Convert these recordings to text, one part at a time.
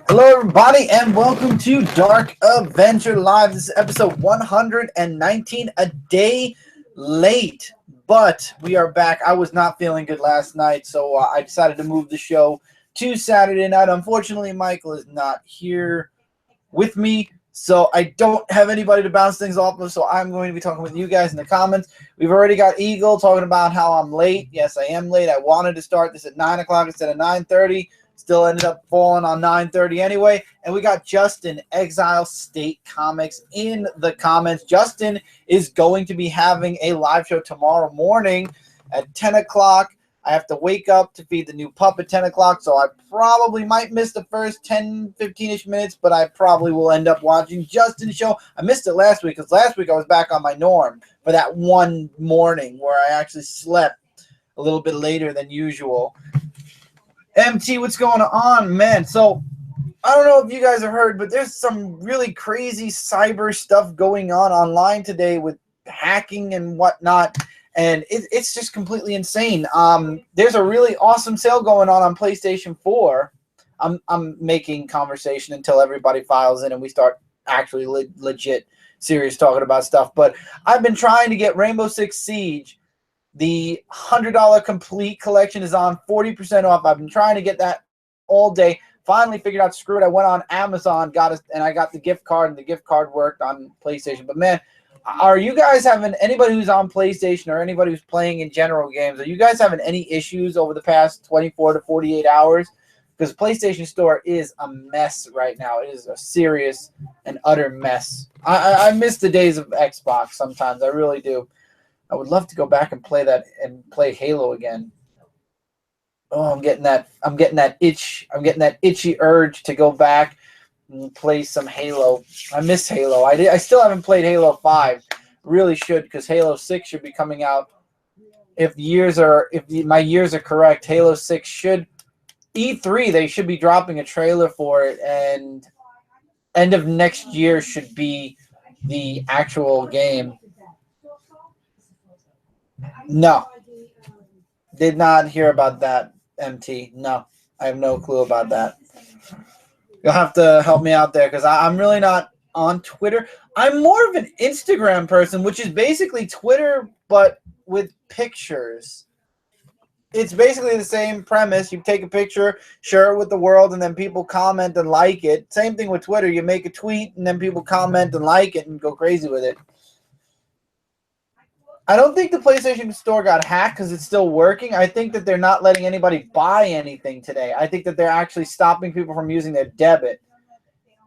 Hello, everybody, and welcome to Dark Avenger Live. This is episode 119, a day late, but we are back. I was not feeling good last night, so I decided to move the show to Saturday night. Unfortunately, Michael is not here with me, so I don't have anybody to bounce things off of, so I'm going to be talking with you guys in the comments. We've already got Eagle talking about how I'm late. Yes, I am late. I wanted to start this at 9 o'clock instead of 9:30. Still ended up falling on 9:30 anyway. And we got Justin, Exile State Comics, in the comments. Justin is going to be having a live show tomorrow morning at 10 o'clock. I have to wake up to feed the new pup at 10 o'clock, so I probably might miss the first 10, 15-ish minutes, but I probably will end up watching Justin's show. I missed it last week because last week I was back on my norm for that one morning where I actually slept a little bit later than usual. MT, what's going on, man? So I don't know if you guys have heard, but there's some really crazy cyber stuff going on online today with hacking and whatnot, and it's just completely insane. There's a really awesome sale going on PlayStation 4. I'm making conversation until everybody files in and we start actually legit serious talking about stuff. But I've been trying to get Rainbow Six Siege. The $100 complete collection is on 40% off. I've been trying to get that all day. Finally figured out, screw it. I went on Amazon, and I got the gift card, and the gift card worked on PlayStation. But man, are you guys having, anybody who's on PlayStation or anybody who's playing in general games, are you guys having any issues over the past 24 to 48 hours? Because PlayStation Store is a mess right now. It is a serious and utter mess. I miss the days of Xbox sometimes. I really do. I would love to go back and play Halo again. Oh, I'm getting that itch. I'm getting that itchy urge to go back and play some Halo. I miss Halo. I still haven't played Halo 5. Really should, because Halo 6 should be coming out. If my years are correct, Halo 6 should E3. They should be dropping a trailer for it, and end of next year should be the actual game. No. Did not hear about that, MT. No. I have no clue about that. You'll have to help me out there because I'm really not on Twitter. I'm more of an Instagram person, which is basically Twitter but with pictures. It's basically the same premise. You take a picture, share it with the world, and then people comment and like it. Same thing with Twitter. You make a tweet, and then people comment and like it and go crazy with it. I don't think the PlayStation Store got hacked because it's still working. I think that they're not letting anybody buy anything today. I think that they're actually stopping people from using their debit.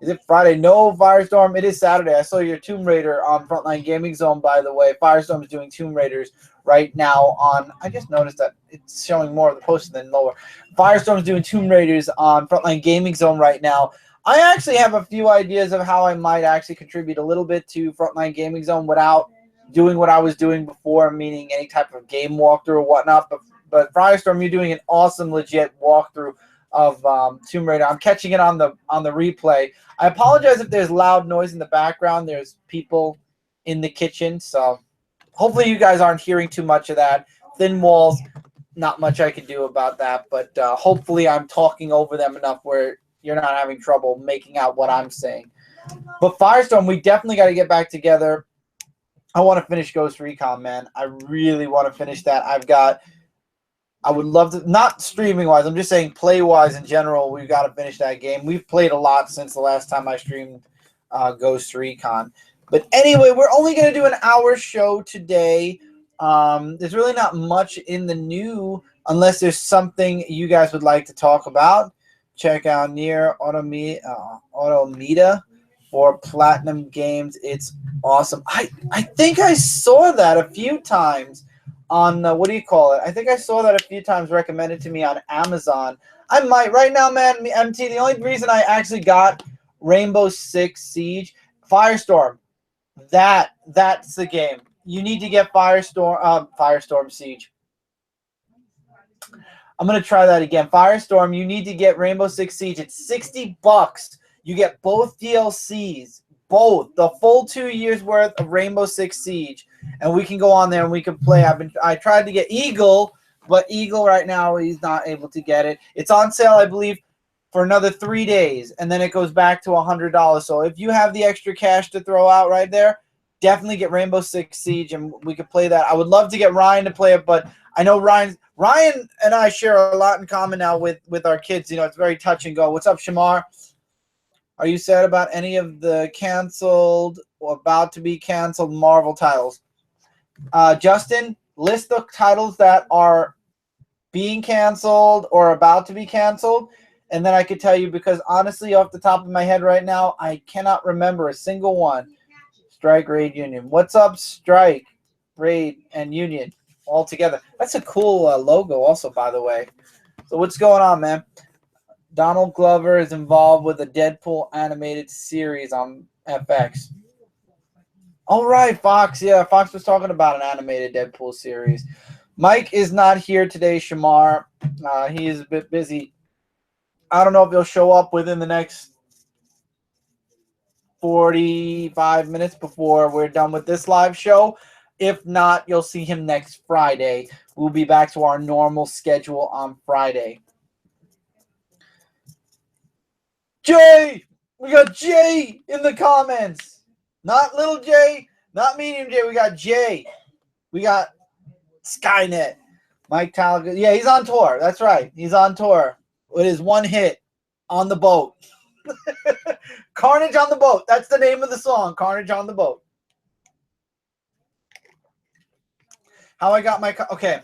Is it Friday? No, Firestorm. It is Saturday. I saw your Tomb Raider on Frontline Gaming Zone, by the way. Firestorm is doing Tomb Raiders right now on... I just noticed that it's showing more of the poster than lower. Firestorm is doing Tomb Raiders on Frontline Gaming Zone right now. I actually have a few ideas of how I might actually contribute a little bit to Frontline Gaming Zone without doing what I was doing before, meaning any type of game walkthrough or whatnot. But Firestorm, you're doing an awesome, legit walkthrough of Tomb Raider. I'm catching it on the replay. I apologize if there's loud noise in the background. There's people in the kitchen, so hopefully you guys aren't hearing too much of that. Thin walls, not much I can do about that, but hopefully I'm talking over them enough where you're not having trouble making out what I'm saying. But Firestorm, we definitely got to get back together. I want to finish Ghost Recon, man. I really want to finish that. I would love to, not streaming-wise, I'm just saying play-wise in general, we've got to finish that game. We've played a lot since the last time I streamed Ghost Recon. But anyway, we're only going to do an hour show today. There's really not much in the new unless there's something you guys would like to talk about. Check out Nier Automata for Platinum Games. It's awesome. I think I saw that a few times on, what do you call it? I think I saw that a few times recommended to me on Amazon. I might. Right now, man, MT, the only reason I actually got Rainbow Six Siege, Firestorm, that's the game. You need to get Firestorm Siege. I'm going to try that again. Firestorm, you need to get Rainbow Six Siege. It's $60. You get both DLCs, both, the full 2 years worth of Rainbow Six Siege, and we can go on there and we can play. I tried to get Eagle, but Eagle right now, he's not able to get it. It's on sale, I believe, for another 3 days, and then it goes back to $100. So if you have the extra cash to throw out right there, definitely get Rainbow Six Siege, and we could play that. I would love to get Ryan to play it, but I know Ryan and I share a lot in common now with our kids. You know, it's very touch and go. What's up, Shamar? Are you sad about any of the canceled or about to be canceled Marvel titles? Justin, list the titles that are being canceled or about to be canceled, and then I could tell you, because honestly, off the top of my head right now, I cannot remember a single one. Strike, Raid, Union. What's up, Strike, Raid, and Union all together? That's a cool logo also, by the way. So what's going on, man? Donald Glover is involved with a Deadpool animated series on FX. All right, Fox. Yeah, Fox was talking about an animated Deadpool series. Mike is not here today, Shamar. He is a bit busy. I don't know if he'll show up within the next 45 minutes before we're done with this live show. If not, you'll see him next Friday. We'll be back to our normal schedule on Friday. Jay! We got Jay in the comments. Not little Jay, not medium Jay. We got Jay. We got Skynet. Mike Talaga. Yeah, he's on tour. That's right. He's on tour with his one hit, On the Boat. Carnage on the Boat. That's the name of the song, Carnage on the Boat. How I got my... Okay.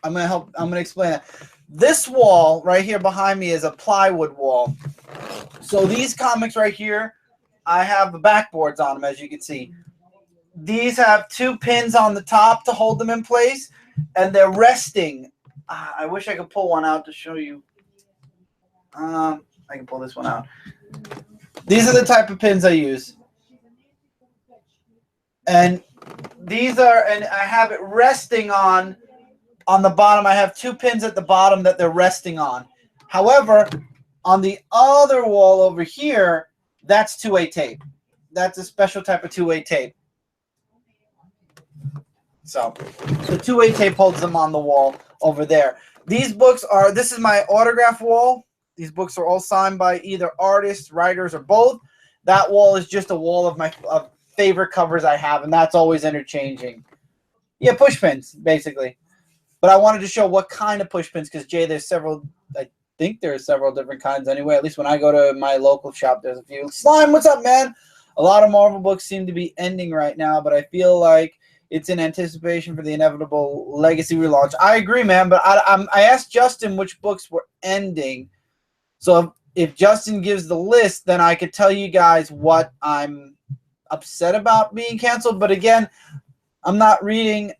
I'm going to explain that. This wall right here behind me is a plywood wall. So these comics right here, I have the backboards on them, as you can see. These have 2 pins on the top to hold them in place, and they're resting. I wish I could pull one out to show you. I can pull this one out. These are the type of pins I use. And these are, and I have it resting on the bottom. I have 2 pins at the bottom that they're resting on. However, on the other wall over here, that's 2A tape. That's a special type of 2A tape. So the 2A tape holds them on the wall over there. These books are, this is my autograph wall. These books are all signed by either artists, writers, or both. That wall is just a wall of my favorite covers I have, and that's always interchanging. Yeah, push pins, basically. But I wanted to show what kind of push pins, because, Jay, there's several, I think there's several different kinds anyway. At least when I go to my local shop, there's a few. Slime, what's up, man? A lot of Marvel books seem to be ending right now, but I feel like it's in anticipation for the inevitable Legacy relaunch. I agree, man, but I asked Justin which books were ending. So if Justin gives the list, then I could tell you guys what I'm upset about being canceled. But again, I'm not reading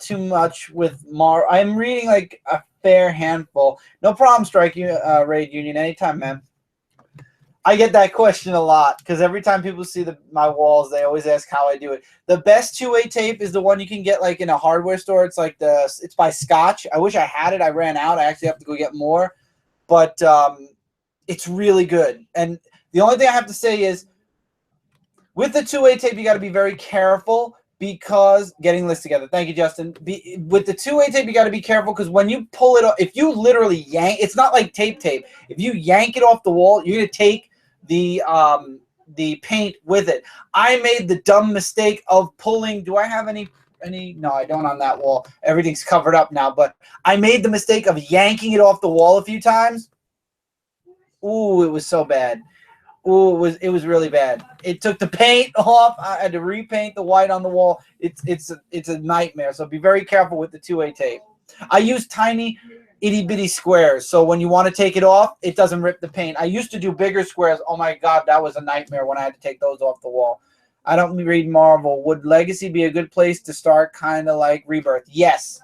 too much with I'm reading like a fair handful. No problem, Strike Raid Union. Anytime, man. I get that question a lot because every time people see my walls, they always ask how I do it. The best 2A tape is the one you can get like in a hardware store. It's like it's by Scotch. I wish I had it. I ran out. I actually have to go get more, but it's really good. And the only thing I have to say is with the 2A tape, you got to be very careful because getting this together. Thank you, Justin. With the 2A tape, you got to be careful because when you pull it off, if you literally yank, it's not like tape. If you yank it off the wall, you're gonna take the paint with it. I made the dumb mistake of pulling. Do I have any? No, I don't on that wall. Everything's covered up now. But I made the mistake of yanking it off the wall a few times. Ooh, it was so bad. Ooh, it was really bad. It took the paint off. I had to repaint the white on the wall. It's a nightmare. So be very careful with the 2A tape. I use tiny itty bitty squares, so when you want to take it off, it doesn't rip the paint. I used to do bigger squares. Oh my God, that was a nightmare when I had to take those off the wall. I don't read Marvel. Would Legacy be a good place to start, kind of like Rebirth? Yes.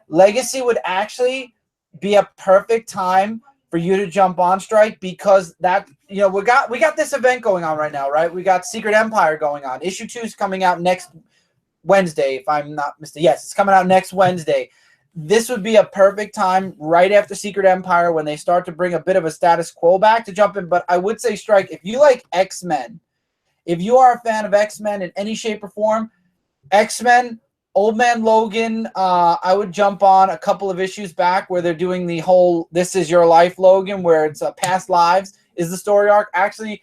Legacy would actually be a perfect time for you to jump on, Strike, because that, you know, we got this event going on right now, right? We got Secret Empire going on. Issue 2 is coming out next Wednesday, if I'm not mistaken. Yes, it's coming out next Wednesday. This would be a perfect time right after Secret Empire when they start to bring a bit of a status quo back to jump in. But I would say, Strike, if you like X-Men, if you are a fan of X-Men in any shape or form, X-Men Old Man Logan, I would jump on a couple of issues back where they're doing the whole This Is Your Life Logan, where it's past lives is the story arc. Actually,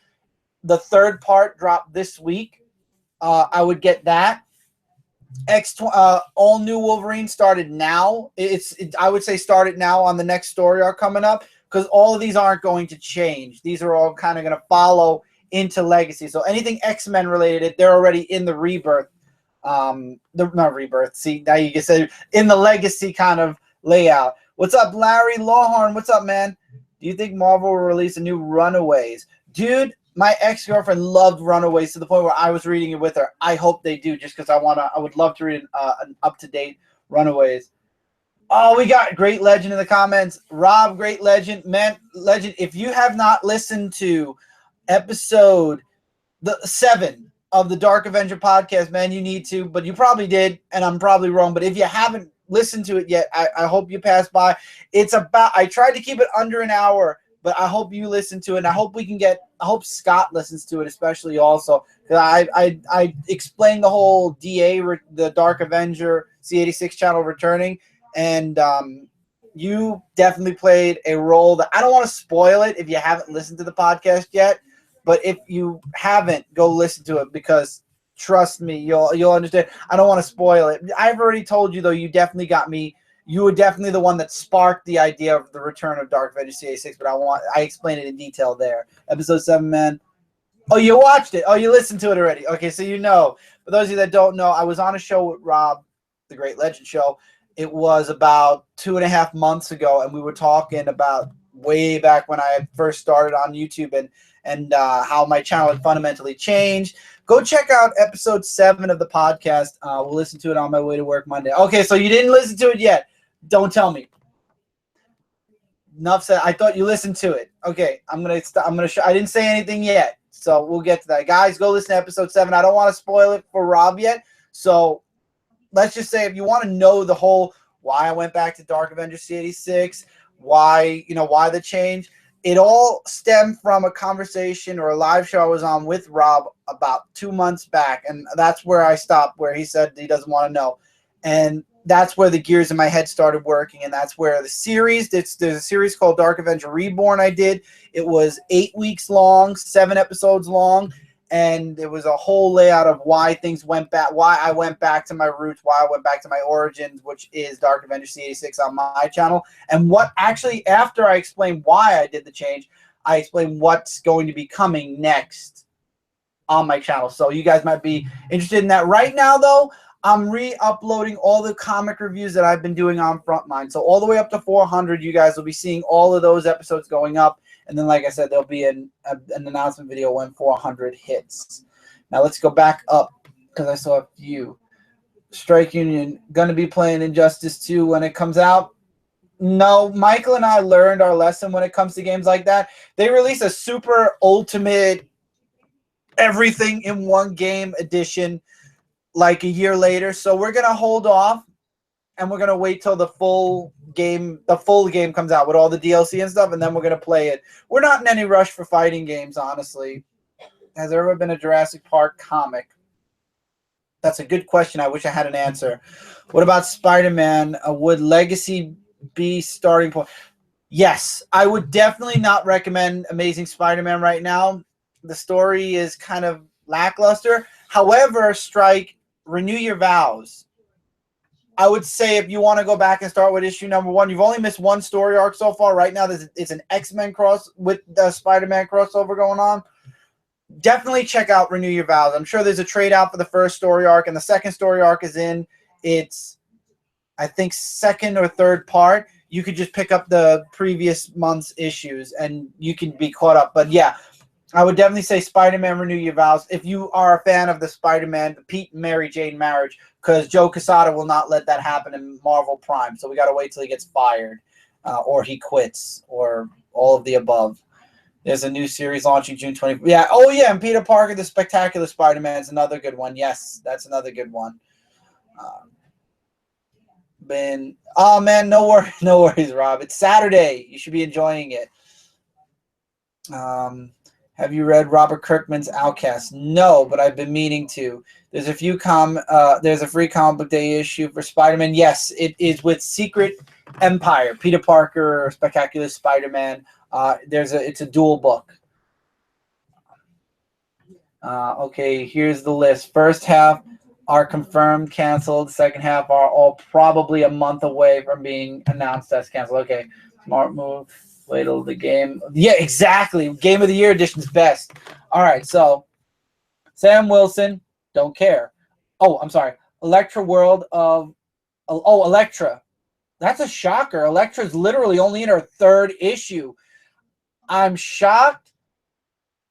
the third part dropped this week. I would get that. All New Wolverine started now. I would say start it now on the next story arc coming up, because all of these aren't going to change. These are all kind of going to follow into Legacy. So anything X-Men related, they're already in the Rebirth. Not Rebirth. See, now you can say in the Legacy kind of layout. What's up, Larry Lawhorn? What's up, man? Do you think Marvel will release a new Runaways? Dude, my ex-girlfriend loved Runaways to the point where I was reading it with her. I hope they do, just because I would love to read an up-to-date Runaways. Oh, we got Great Legend in the comments. Rob, Great Legend. Man, Legend, if you have not listened to episode 7 of the Dark Avenger podcast, man, you need to, but you probably did, and I'm probably wrong, but if you haven't listened to it yet, I hope you pass by. I tried to keep it under an hour, but I hope you listen to it, and I hope Scott listens to it especially also. I explained the whole DA, the Dark Avenger C86 channel returning, and you definitely played a role that I don't want to spoil it if you haven't listened to the podcast yet, but if you haven't, go listen to it, because trust me, you'll understand. I don't want to spoil it. I've already told you, though, you definitely got me. You were definitely the one that sparked the idea of the return of Dark Avenger CA6, but I explained it in detail there. Episode 7, man. Oh, you watched it. Oh, you listened to it already. Okay, so you know. For those of you that don't know, I was on a show with Rob, the Great Legend Show. It was about 2.5 months ago, and we were talking about way back when I first started on YouTube and how my channel had fundamentally changed. Go check out episode 7 of the podcast. We'll listen to it on my way to work Monday. Okay, so you didn't listen to it yet. Don't tell me. Enough said. I thought you listened to it. Okay, I'm gonna show. I didn't say anything yet, so we'll get to that. Guys, go listen to episode 7. I don't want to spoil it for Rob yet, so let's just say if you want to know the whole why I went back to Dark Avenger C86, why the change, it all stemmed from a conversation or a live show I was on with Rob about 2 months back, and that's where I stopped, where he said he doesn't want to know. And that's where the gears in my head started working, and that's where the series, there's a series called Dark Avenger Reborn I did. It was 8 weeks long, 7 episodes long, and it was a whole layout of why things went back, why I went back to my roots, why I went back to my origins, which is Dark Avenger C86 on my channel. And what actually, after I explained why I did the change, I explained what's going to be coming next on my channel. So you guys might be interested in that. Right now, though, I'm re-uploading all the comic reviews that I've been doing on Frontline. So all the way up to 400, you guys will be seeing all of those episodes going up. And then, like I said, there'll be an announcement video when 400 hits. Now let's go back up, because I saw a few. Strike Union, going to be playing Injustice 2 when it comes out. No, Michael and I learned our lesson when it comes to games like that. They release a super ultimate everything in one game edition like a year later. So we're going to hold off, and we're going to wait till the full game comes out with all the DLC and stuff, and then we're going to play it. We're not in any rush for fighting games, honestly. Has there ever been a Jurassic Park comic? That's a good question. I wish I had an answer. What about Spider-Man? Would Legacy be starting point? Yes, I would definitely not recommend Amazing Spider-Man right now. The story is kind of lackluster. However, Strike, renew your vows. I would say if you want to go back and start with issue number 1, you've only missed one story arc so far. Right now, it's an X-Men cross with the Spider-Man crossover going on. Definitely check out Renew Your Vows. I'm sure there's a trade out for the first story arc, and the second story arc is in its, I think, second or third part. You could just pick up the previous month's issues, and you can be caught up. But yeah, I would definitely say Spider-Man Renew Your Vows if you are a fan of the Spider-Man, the Pete and Mary Jane marriage, because Joe Quesada will not let that happen in Marvel Prime. So we got to wait till he gets fired or he quits or all of the above. There's a new series launching June 20th. Yeah. Oh, yeah. And Peter Parker, the Spectacular Spider-Man is another good one. Yes, that's another good one. Oh, man, no worries, Rob. It's Saturday. You should be enjoying it. Have you read Robert Kirkman's Outcast? No, but I've been meaning to. There's a there's a free comic book day issue for Spider-Man. Yes, it is with Secret Empire. Peter Parker, Spectacular Spider-Man. It's a dual book. Okay, here's the list. First half are confirmed canceled. Second half are all probably a month away from being announced as canceled. Okay, smart move. Wait till the game. Yeah, exactly. Game of the Year edition's best. All right, so Sam Wilson, don't care. Oh, I'm sorry. Elektra World of... Oh, Elektra. That's a shocker. Elektra's literally only in her 3rd issue. I'm shocked.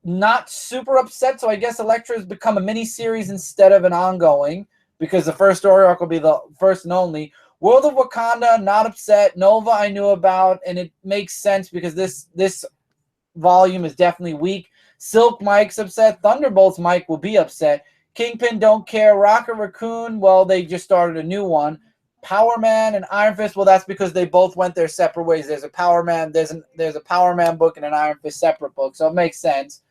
Not super upset, so I guess Elektra has become a mini-series instead of an ongoing, because the first story arc will be the first and only. World of Wakanda, not upset. Nova I knew about, and it makes sense because this volume is definitely weak. Silk Mike's upset. Thunderbolts Mike will be upset. Kingpin don't care. Rocket Raccoon, well, they just started a new one. Power Man and Iron Fist, well, that's because they both went their separate ways. There's a Power Man, there's a Power Man book and an Iron Fist separate book, so it makes sense.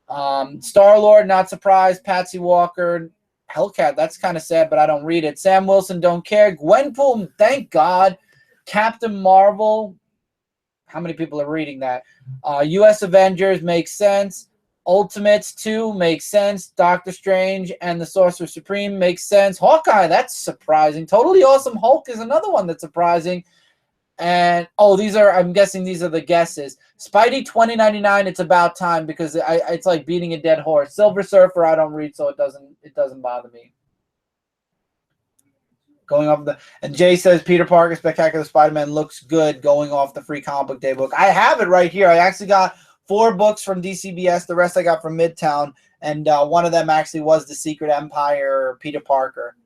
Star-Lord, not surprised. Patsy Walker, Hellcat, that's kind of sad, but I don't read it. Sam Wilson, don't care. Gwenpool, thank God. Captain Marvel, how many people are reading that? U.S. Avengers makes sense. Ultimates 2 makes sense. Doctor Strange and the Sorcerer Supreme makes sense. Hawkeye, that's surprising. Totally Awesome Hulk is another one that's surprising. And, I'm guessing these are the guesses. Spidey 2099, it's about time because it's like beating a dead horse. Silver Surfer, I don't read, so it doesn't bother me. Going off and Jay says Peter Parker Spectacular Spider-Man looks good going off the free comic book day book. I have it right here. I actually got 4 books from DCBS. The rest I got from Midtown, and one of them actually was the Secret Empire Peter Parker.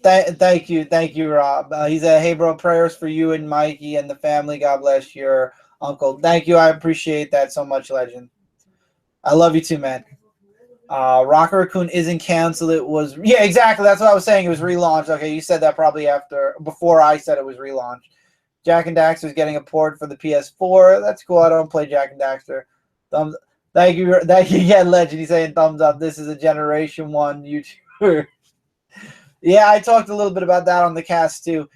Thank you, Rob. He said, "Hey, bro, prayers for you and Mikey and the family. God bless your uncle." Thank you. I appreciate that so much, Legend. I love you too, man. Rocket Raccoon isn't canceled. It was... Yeah, exactly. That's what I was saying. It was relaunched. Okay, you said that probably before I said it was relaunched. Jack and Daxter's getting a port for the PS4. That's cool. I don't play Jack and Daxter. Thank you. Yeah, Legend. He's saying thumbs up. This is a Generation 1 YouTuber. Yeah, I talked a little bit about that on the cast too.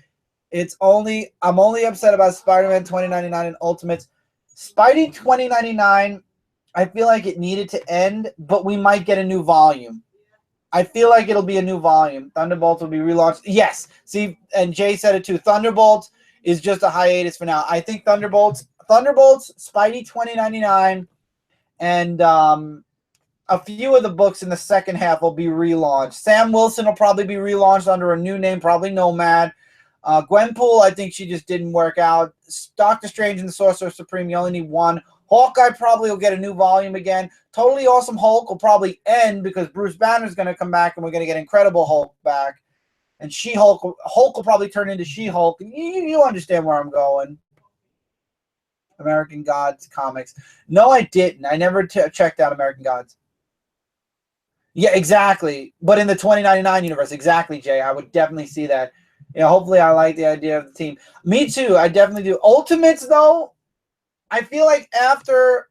I'm only upset about Spider-Man 2099 and Ultimates. Spidey 2099, I feel like it needed to end, but we might get a new volume. I feel like it'll be a new volume. Thunderbolts will be relaunched. Yes. See, and Jay said it too. Thunderbolts is just a hiatus for now. I think Thunderbolts, Spidey 2099, and a few of the books in the second half will be relaunched. Sam Wilson will probably be relaunched under a new name, probably Nomad. Gwenpool, I think she just didn't work out. Doctor Strange and the Sorcerer Supreme, you only need 1. Hawkeye probably will get a new volume again. Totally Awesome Hulk will probably end because Bruce Banner's going to come back and we're going to get Incredible Hulk back. And She-Hulk will probably turn into She-Hulk. You understand where I'm going. American Gods comics. No, I didn't. I never checked out American Gods. Yeah, exactly. But in the 2099 universe, exactly, Jay. I would definitely see that. Yeah, hopefully I like the idea of the team. Me too. I definitely do. Ultimates, though, I feel like after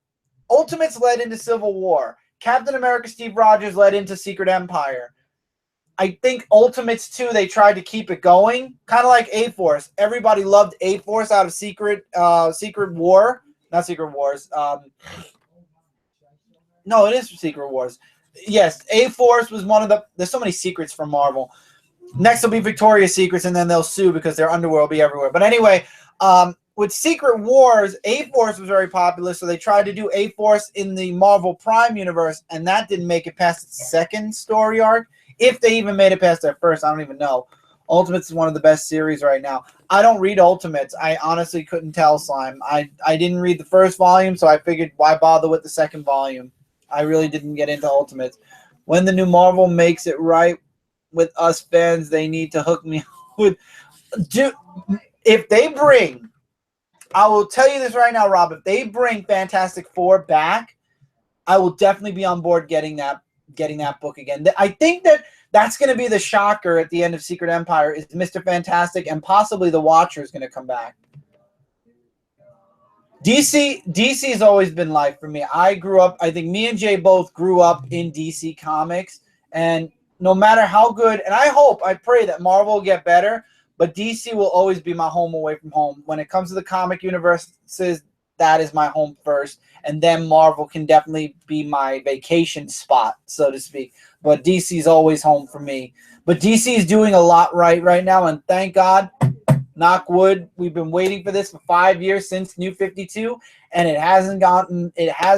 Ultimates led into Civil War, Captain America Steve Rogers led into Secret Empire. I think Ultimates 2, they tried to keep it going, kind of like A-Force. Everybody loved A-Force out of Secret War. Not Secret Wars. No, it is Secret Wars. Yes, A-Force was one of the... There's so many secrets from Marvel. Next will be Victoria's Secrets, and then they'll sue because their underwear will be everywhere. But anyway, with Secret Wars, A-Force was very popular, so they tried to do A-Force in the Marvel Prime universe, and that didn't make it past its second story arc. If they even made it past their first, I don't even know. Ultimates is one of the best series right now. I don't read Ultimates. I honestly couldn't tell, Slime. I didn't read the first volume, so I figured why bother with the second volume. I really didn't get into Ultimates. When the new Marvel makes it right with us fans, they need to hook me with... Dude, if they bring... I will tell you this right now, Rob. If they bring Fantastic Four back, I will definitely be on board getting that book again. I think that's going to be the shocker at the end of Secret Empire is Mr. Fantastic and possibly the Watcher is going to come back. DC has always been life for me. I grew up. I think me and Jay both grew up in DC Comics, and no matter how good, and I pray that Marvel will get better, but DC will always be my home away from home. When it comes to the comic universes, that is my home first, and then Marvel can definitely be my vacation spot, so to speak. But DC is always home for me. But DC is doing a lot right now, and thank God. Knock wood. We've been waiting for this for 5 years since New 52, and it has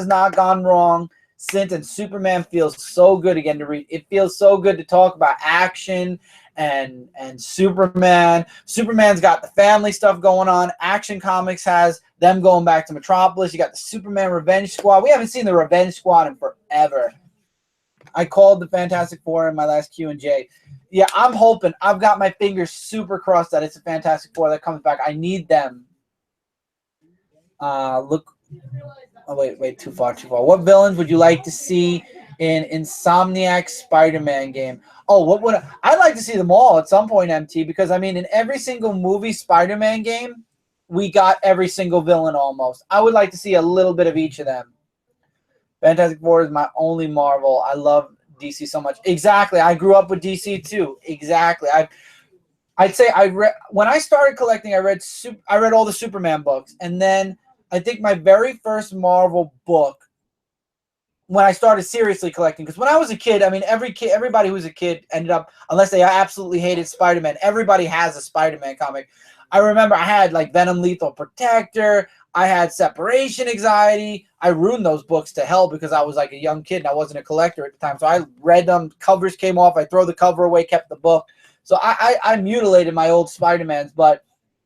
not gone wrong since. And Superman feels so good again to read. It feels so good to talk about action and Superman. Superman's got the family stuff going on. Action Comics has them going back to Metropolis. You got the Superman Revenge Squad. We haven't seen the Revenge Squad in forever. I called the Fantastic Four in my last Q&J. Yeah, I'm hoping. I've got my fingers super crossed that it's a Fantastic Four that comes back. I need them. Look. Oh, wait, too far. What villains would you like to see in Insomniac's Spider-Man game? Oh, what would I'd like to see them all at some point, MT, because I mean, in every single movie Spider-Man game, we got every single villain almost. I would like to see a little bit of each of them. Fantastic Four is my only Marvel. I love DC so much. Exactly. I grew up with DC too. Exactly. I'd say I read when I started collecting. I read all the Superman books, and then I think my very first Marvel book when I started seriously collecting. Because when I was a kid, I mean, everybody who was a kid ended up, unless they absolutely hated Spider-Man. Everybody has a Spider-Man comic. I remember I had like Venom Lethal Protector. I had Separation Anxiety. I ruined those books to hell because I was like a young kid and I wasn't a collector at the time. So I read them. Covers came off. I throw the cover away, kept the book. So I mutilated my old Spider-Mans. But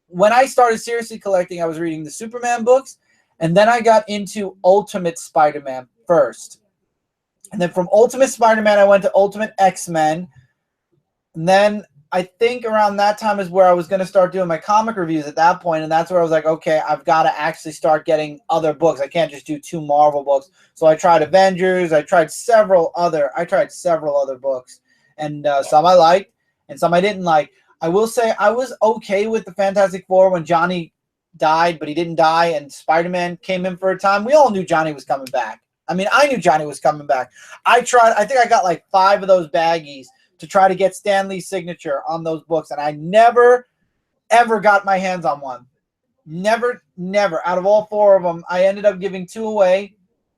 when I started seriously collecting, I was reading the Superman books. And then I got into Ultimate Spider-Man first. And then from Ultimate Spider-Man, I went to Ultimate X-Men. And then I think around that time is where I was going to start doing my comic reviews at that point, and that's where I was like, okay, I've got to actually start getting other books. I can't just do 2 Marvel books. So I tried Avengers. I tried several other books, and some I liked and some I didn't like. I will say I was okay with the Fantastic Four when Johnny died, but he didn't die, and Spider-Man came in for a time. We all knew Johnny was coming back. I mean, I knew Johnny was coming back. I think I got like 5 of those baggies to try to get Stan Lee's signature on those books, and I never, ever got my hands on one. Never. Out of all 4 of them, I ended up giving 2 away,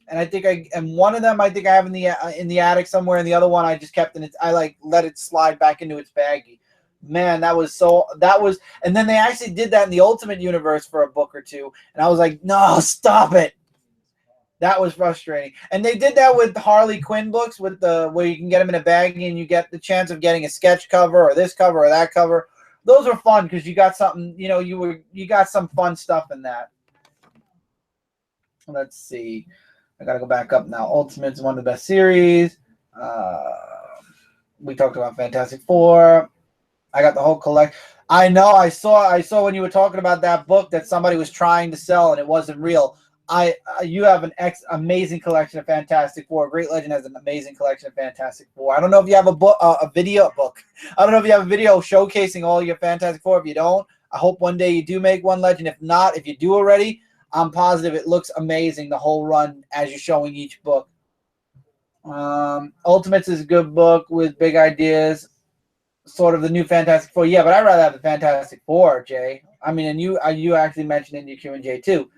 and one of them I think I have in the attic somewhere, and the other one I just kept in it. I like let it slide back into its baggie. Man, and then they actually did that in the Ultimate Universe for a book or 2, and I was like, no, stop it. That was frustrating. And they did that with Harley Quinn books where you can get them in a baggie and you get the chance of getting a sketch cover or this cover or that cover. Those were fun because you got something, you got some fun stuff in that. Let's see. I got to go back up now. Ultimate's one of the best series. We talked about Fantastic Four. I got the whole collection. I know. I saw when you were talking about that book that somebody was trying to sell and it wasn't real. You have an amazing collection of Fantastic Four. Great Legend has an amazing collection of Fantastic Four. I don't know if you have a video book. I don't know if you have a video showcasing all your Fantastic Four. If you don't, I hope one day you do make one, Legend. If not, if you do already, I'm positive it looks amazing, the whole run as you're showing each book. Ultimates is a good book with big ideas, sort of the new Fantastic Four. Yeah, but I'd rather have the Fantastic Four, Jay. I mean, and you actually mentioned it in your Q&J too.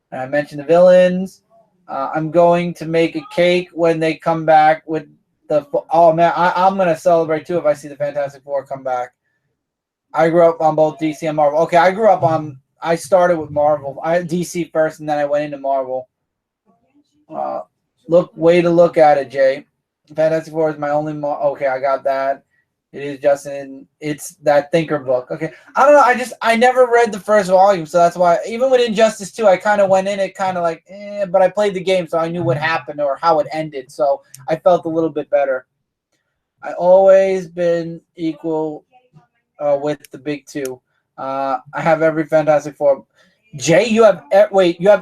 I mentioned the villains. I'm going to make a cake when they come back with the. Oh man, I'm gonna celebrate too if I see the Fantastic Four come back. I grew up on both DC and Marvel. Okay, I started with Marvel. DC first, and then I went into Marvel. Way to look at it, Jay. Fantastic Four is my only. Okay, I got that. It is Justin. It's that Thinker book. Okay. I don't know. I never read the first volume, so that's why even with Injustice 2, I kind of went in it kind of like, but I played the game, so I knew what happened or how it ended, so I felt a little bit better. I always been equal with the big 2. I have every Fantastic Four. Jay, you have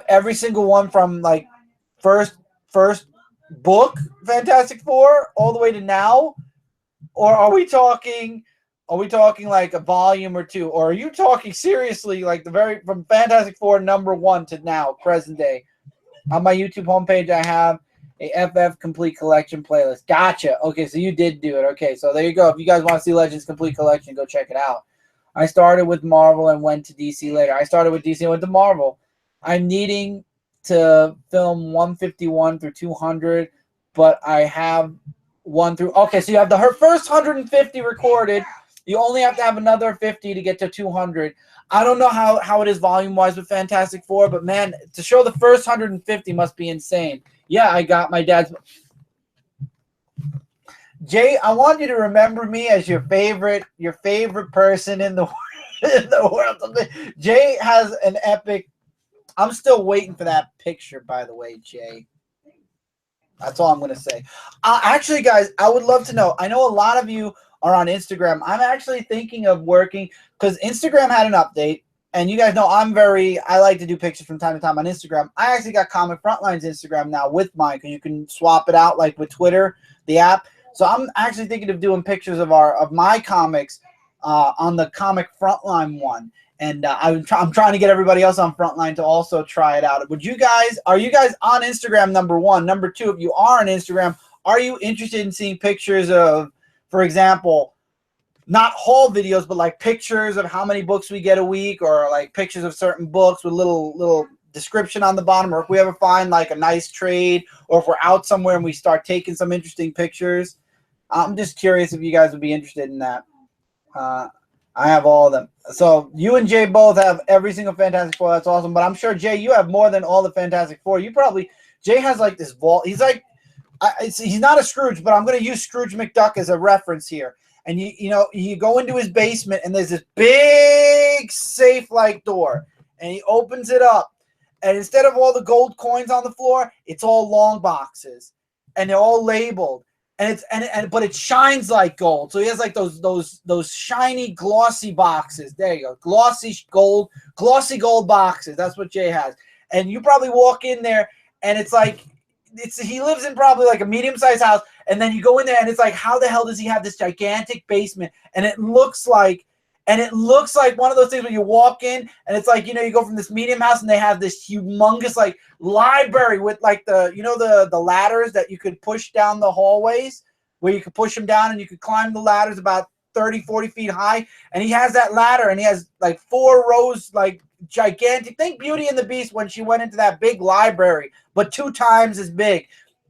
every single one from like first book Fantastic Four all the way to now? Or are we talking Are we talking like a volume or two, or are you talking seriously like from Fantastic Four #1 to now, present day? On my YouTube homepage, I have a FF Complete Collection playlist. Gotcha. Okay, so you did do it. Okay, so there you go. If you guys want to see Legends Complete Collection, go check it out. I started with Marvel and went to DC later. I started with DC and went to Marvel. I'm needing to film 151 through 200, but I have one through. Okay, so you have her first 150 recorded. You only have to have another 50 to get to 200. I don't know how it is volume-wise with Fantastic Four, but, man, to show the first 150 must be insane. Yeah, I got my dad's. Jay, I want you to remember me as your favorite person in the world. Jay has an epic. I'm still waiting for that picture, by the way, Jay. That's all I'm going to say. Actually, guys, I would love to know. I know a lot of you are on Instagram. I'm actually thinking of working because Instagram had an update, and you guys know I like to do pictures from time to time on Instagram. I actually got Comic Frontline's Instagram now with mine because you can swap it out like with Twitter, the app. So I'm actually thinking of doing pictures of my comics on the Comic Frontline one. And I'm trying to get everybody else on Frontline to also try it out. Are you guys on Instagram, #1? #2, if you are on Instagram, are you interested in seeing pictures of, for example, not haul videos, but like pictures of how many books we get a week, or like pictures of certain books with little description on the bottom, or if we ever find like a nice trade, or if we're out somewhere and we start taking some interesting pictures? I'm just curious if you guys would be interested in that. I have all of them. So you and Jay both have every single Fantastic Four. That's awesome. But I'm sure, Jay, you have more than all the Fantastic Four. Jay has like this vault. He's like, he's not a Scrooge, but I'm going to use Scrooge McDuck as a reference here. And you go into his basement, and there's this big safe-like door, and he opens it up, and instead of all the gold coins on the floor, it's all long boxes, and they're all labeled. But it shines like gold. So he has like those shiny, glossy boxes. There you go. Glossy gold boxes. That's what Jay has. And you probably walk in there, and it's like he lives in probably like a medium-sized house, and then you go in there, and it's like, how the hell does he have this gigantic basement? And it looks like one of those things where you walk in, and it's like, you go from this medium house, and they have this humongous like library with like the ladders that you could push down the hallways, where you could push them down and you could climb the ladders about 30-40 feet high. And he has that ladder, and he has like 4 rows, like gigantic. Think Beauty and the Beast when she went into that big library, but 2 times as big.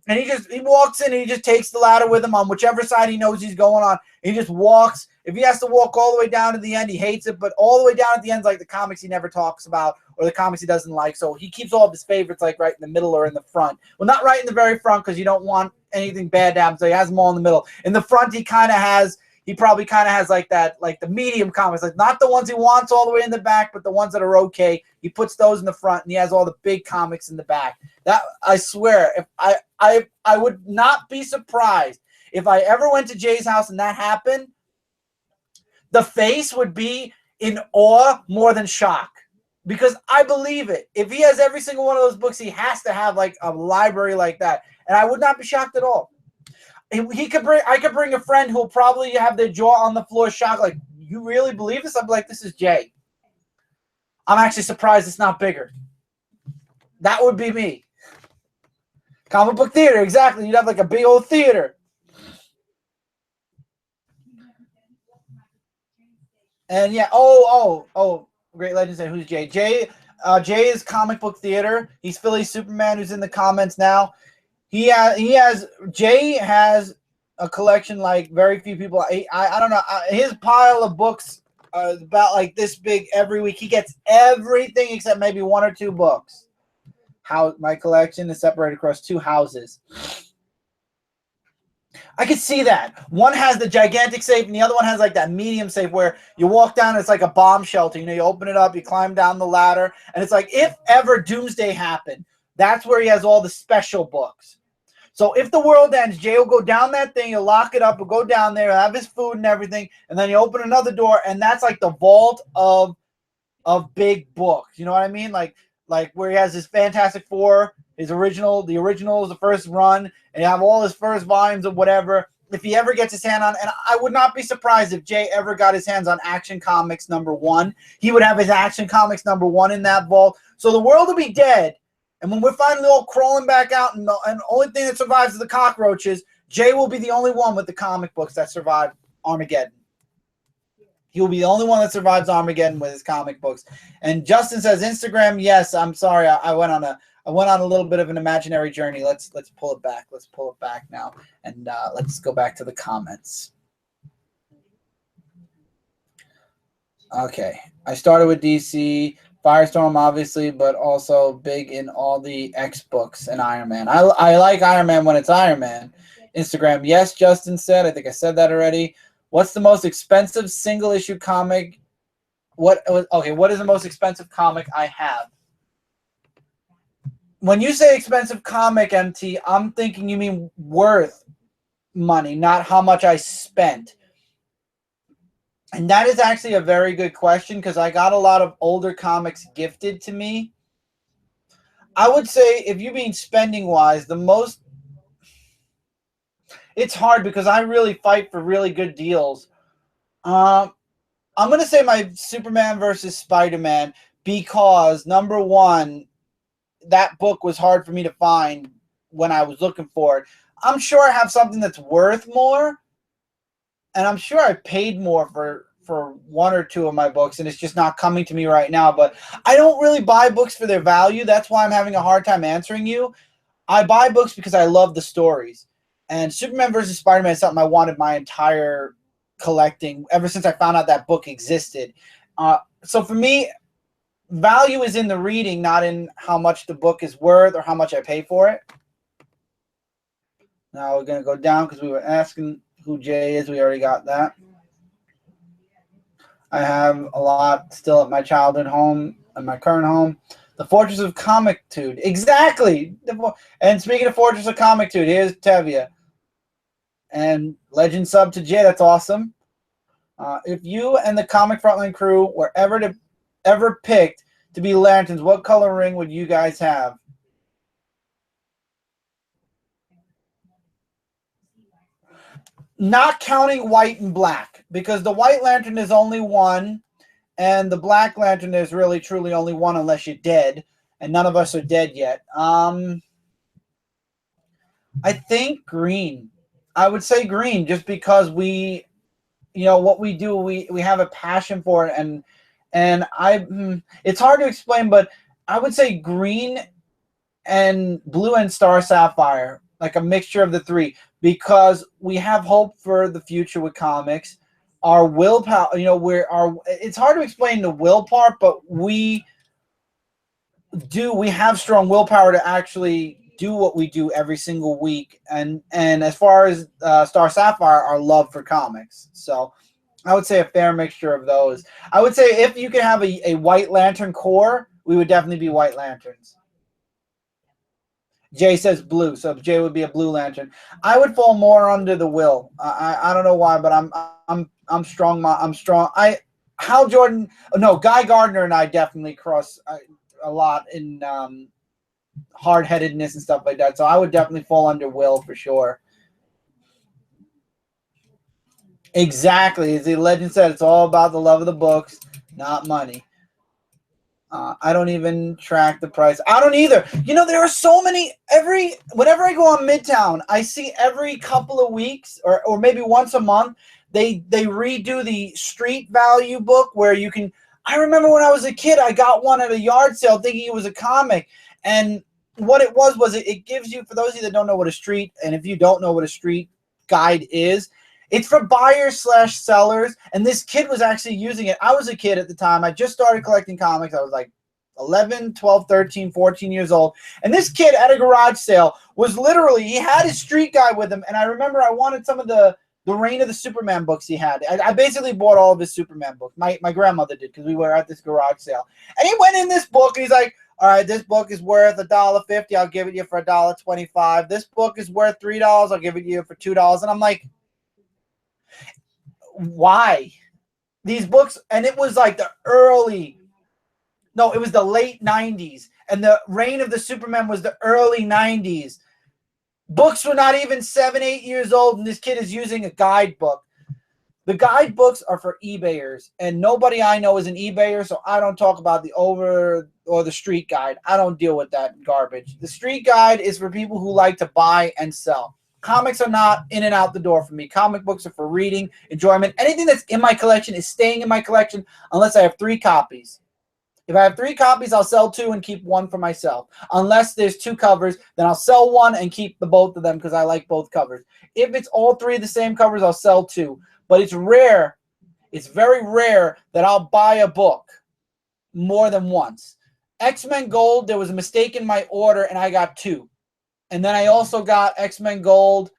And he walks in, and he just takes the ladder with him on whichever side he knows he's going on. He just walks. If he has to walk all the way down to the end, he hates it. But all the way down at the end is like the comics he never talks about, or the comics he doesn't like. So he keeps all of his favorites like right in the middle or in the front. Well, not right in the very front, because you don't want anything bad to happen. So he has them all in the middle. In the front, he probably kind of has like that, like the medium comics, like not the ones he wants all the way in the back, but the ones that are okay. He puts those in the front, and he has all the big comics in the back. That, I swear, if I would not be surprised if I ever went to Jay's house and that happened. The face would be in awe more than shock, because I believe it. If he has every single one of those books, he has to have like a library like that, and I would not be shocked at all. I could bring a friend who will probably have their jaw on the floor, shocked, like, you really believe this? I'm like, this is Jay. I'm actually surprised it's not bigger. That would be me. Comic book theater, exactly. You'd have like a big old theater. And yeah, Great Legends said, who's Jay? Jay is Comic Book Theater. He's Philly Superman, who's in the comments now. Jay has a collection like very few people. I don't know. His pile of books is about like this big every week. He gets everything except maybe 1 or 2 books. My collection is separated across 2 houses. I could see that. One has the gigantic safe, and the other one has like that medium safe where you walk down, it's like a bomb shelter. You open it up, you climb down the ladder, and it's like if ever Doomsday happened, that's where he has all the special books. So if the world ends, Jay will go down that thing, he'll lock it up, he'll go down there, have his food and everything, and then you open another door, and that's like the vault of big books. You know what I mean? Like where he has his Fantastic Four, the original is the first run, and you have all his first volumes of whatever, if he ever gets his hand on, and I would not be surprised if Jay ever got his hands on Action Comics #1. He would have his Action Comics #1 in that vault. So the world will be dead. And when we're finally all crawling back out and the only thing that survives is the cockroaches, Jay will be the only one with the comic books that survive Armageddon. He will be the only one that survives Armageddon with his comic books. And Justin says, Instagram, yes, I'm sorry. I went on a little bit of an imaginary journey. Let's pull it back. Let's pull it back now. And let's go back to the comments. Okay. I started with DC, Firestorm, obviously, but also big in all the X books and Iron Man. I like Iron Man when it's Iron Man. Instagram, yes, Justin said. I think I said that already. What's the most expensive single issue comic? What is the most expensive comic I have? When you say expensive comic, MT, I'm thinking you mean worth money, not how much I spent. And that is actually a very good question because I got a lot of older comics gifted to me. I would say if you mean spending wise, the most, it's hard because I really fight for really good deals. I'm going to say my Superman versus Spider-Man because number one, that book was hard for me to find when I was looking for it. I'm sure I have something that's worth more, and I'm sure I paid more for one or two of my books, and it's just not coming to me right now. But I don't really buy books for their value. That's why I'm having a hard time answering you. I buy books because I love the stories. And Superman versus Spider-Man is something I wanted my entire collecting ever since I found out that book existed. So for me, value is in the reading, not in how much the book is worth or how much I pay for it. Now we're going to go down because we were asking who Jay is. We already got that. I have a lot still at my childhood home and my current home. The Fortress of Comictude. Exactly. And speaking of Fortress of Comictude, here's Tevia. And legend sub to Jay. That's awesome. If you and the Comic Frontline crew were ever picked to be lanterns, what color ring would you guys have? Not counting white and black, because the white lantern is only one, and the black lantern is really truly only one unless you're dead, and none of us are dead yet. I think green. I would say green just because we, what we do, we have a passion for it, and it's hard to explain, but I would say green and blue and star sapphire, like a mixture of the three, because we have hope for the future with comics. Our willpower, it's hard to explain the will part, but we have strong willpower to actually do what we do every single week. And as far as Star Sapphire, our love for comics. So I would say a fair mixture of those. I would say if you could have a White Lantern core, we would definitely be White Lanterns. Jay says blue, so Jay would be a blue lantern. I would fall more under the will. I don't know why, but I'm strong. I'm strong. Guy Gardner and I definitely cross a lot in hard-headedness and stuff like that. So I would definitely fall under will for sure. Exactly. As the legend said, it's all about the love of the books, not money. I don't even track the price. I don't either. There are so many. Whenever I go on Midtown, I see every couple of weeks or maybe once a month, they redo the street value book where you can. I remember when I was a kid, I got one at a yard sale thinking it was a comic. And what it was it gives you, for those of you that don't know what a street, and if you don't know what a street guide is, it's for buyers/sellers, and this kid was actually using it. I was a kid at the time. I just started collecting comics. I was like 11, 12, 13, 14 years old. And this kid at a garage sale was literally, he had his street guide with him, and I remember I wanted some of the Reign of the Superman books he had. I basically bought all of his Superman books. My grandmother did because we were at this garage sale. And he went in this book, and he's like, all right, this book is worth $1.50. I'll give it you for $1.25. This book is worth $3. I'll give it you for $2. And I'm like, why? These books, and it was like it was the late 90s, and the Reign of the Superman was the early 90s. Books were not even 7, 8 years old, and this kid is using a guidebook. The guidebooks are for eBayers, and nobody I know is an eBayer, so I don't talk about the over or the street guide. I don't deal with that garbage. The street guide is for people who like to buy and sell. Comics are not in and out the door for me. Comic books are for reading, enjoyment. Anything that's in my collection is staying in my collection unless I have 3 copies. If I have 3 copies, I'll sell 2 and keep 1 for myself. Unless there's 2 covers, then I'll sell 1 and keep the both of them because I like both covers. If it's all 3 of the same covers, I'll sell 2. But it's rare. It's very rare that I'll buy a book more than once. X-Men Gold, there was a mistake in my order, and I got 2. And then I also got X-Men Gold.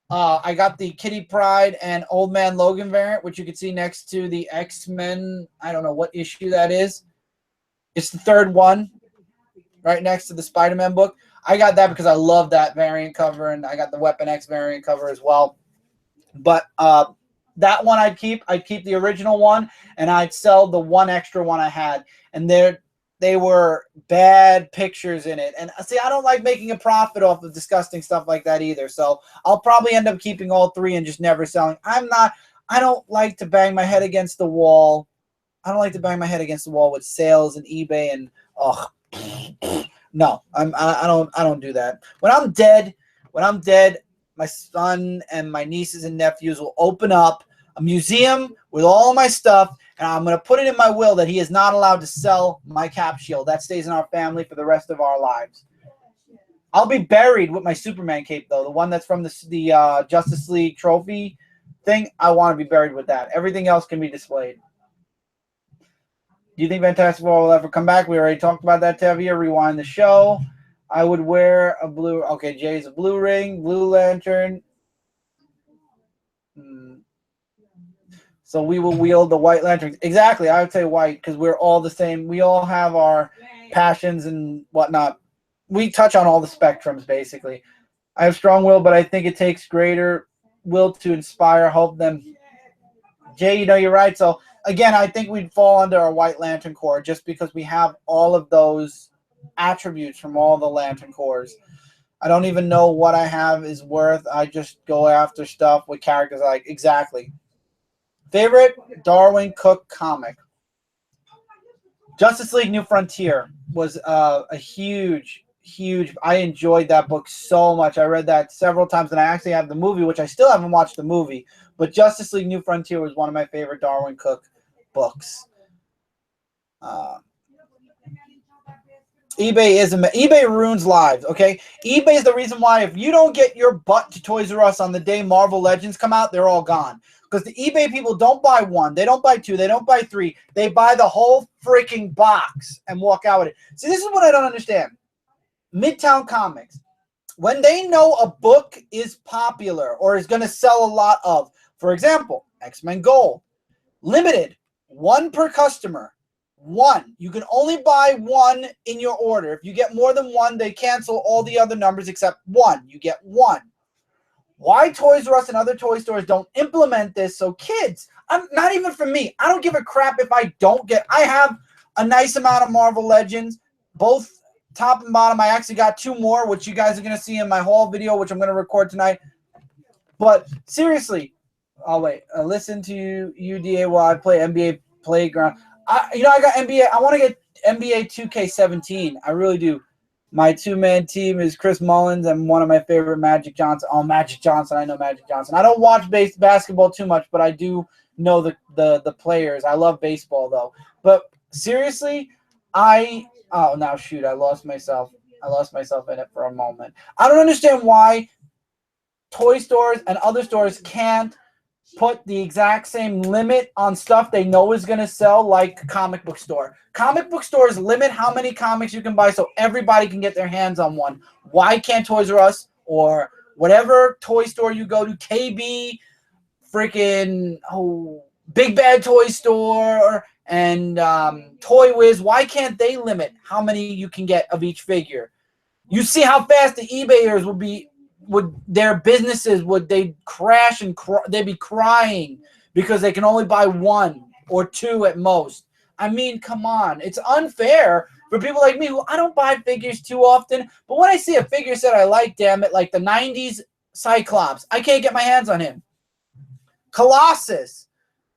I got the Kitty Pryde and Old Man Logan variant, which you can see next to the X-Men. I don't know what issue that is. It's the 3rd one, right next to the Spider-Man book. I got that because I love that variant cover, and I got the Weapon X variant cover as well. But that one I'd keep. I'd keep the original one, and I'd sell the 1 extra one I had. And they were bad pictures in it. And see, I don't like making a profit off of disgusting stuff like that either. So I'll probably end up keeping all 3 and just never selling. I don't like to bang my head against the wall. I don't like to bang my head against the wall with sales and eBay and no, I don't do that. When I'm dead, my son and my nieces and nephews will open up a museum with all my stuff, and I'm going to put it in my will that he is not allowed to sell my cap shield. That stays in our family for the rest of our lives. I'll be buried with my Superman cape, though, the one that's from the Justice League trophy thing. I want to be buried with that. Everything else can be displayed. Do you think Fantastic Four will ever come back? We already talked about that, Tevia. Rewind the show. I would wear a blue. Okay, Jay's a blue ring, Blue Lantern. So we will wield the white lanterns. Exactly, I would say white because we're all the same. We all have our passions and whatnot. We touch on all the spectrums, basically. I have strong will, but I think it takes greater will to inspire, help them. Jay, you're right. So, again, I think we'd fall under our White Lantern Corps just because we have all of those attributes from all the Lantern Corps. I don't even know what I have is worth. I just go after stuff with characters I like. Exactly. Favorite Darwin Cook comic? Justice League New Frontier was a huge. I enjoyed that book so much. I read that several times, and I actually have the movie, which I still haven't watched the movie. But Justice League New Frontier was one of my favorite Darwin Cook books. eBay ruins lives, okay? eBay is the reason why if you don't get your butt to Toys R Us on the day Marvel Legends come out, they're all gone. Because the eBay people don't buy 1, they don't buy 2, they don't buy 3. They buy the whole freaking box and walk out with it. See, this is what I don't understand. Midtown Comics, when they know a book is popular or is going to sell a lot of, for example, X-Men Gold, limited, 1 per customer. 1. You can only buy 1 in your order. If you get more than 1, they cancel all the other numbers except 1. You get 1. Why Toys R Us and other toy stores don't implement this so kids, not even for me, I don't give a crap if I don't get, I have a nice amount of Marvel Legends, both top and bottom. I actually got 2 more, which you guys are going to see in my haul video, which I'm going to record tonight. But seriously, listen to UDA while I play NBA Playground. I got NBA. I want to get NBA 2K17. I really do. My 2-man team is Chris Mullins and one of my favorite, Magic Johnson. Oh, Magic Johnson. I know Magic Johnson. I don't watch basketball too much, but I do know the players. I love baseball, though. But seriously, now shoot, I lost myself. I lost myself in it for a moment. I don't understand why toy stores and other stores can't put the exact same limit on stuff they know is going to sell like comic book store. Comic book stores limit how many comics you can buy so everybody can get their hands on one. Why can't Toys R Us or whatever toy store you go to, KB, freaking Big Bad Toy Store and Toy Wiz, why can't they limit how many you can get of each figure? You see how fast the eBayers would their businesses they crash and they'd be crying because they can only buy 1 or 2 at most. I mean, come on. It's unfair for people like me who I don't buy figures too often. But when I see a figure set I like, damn it, like the 90s Cyclops, I can't get my hands on him. Colossus,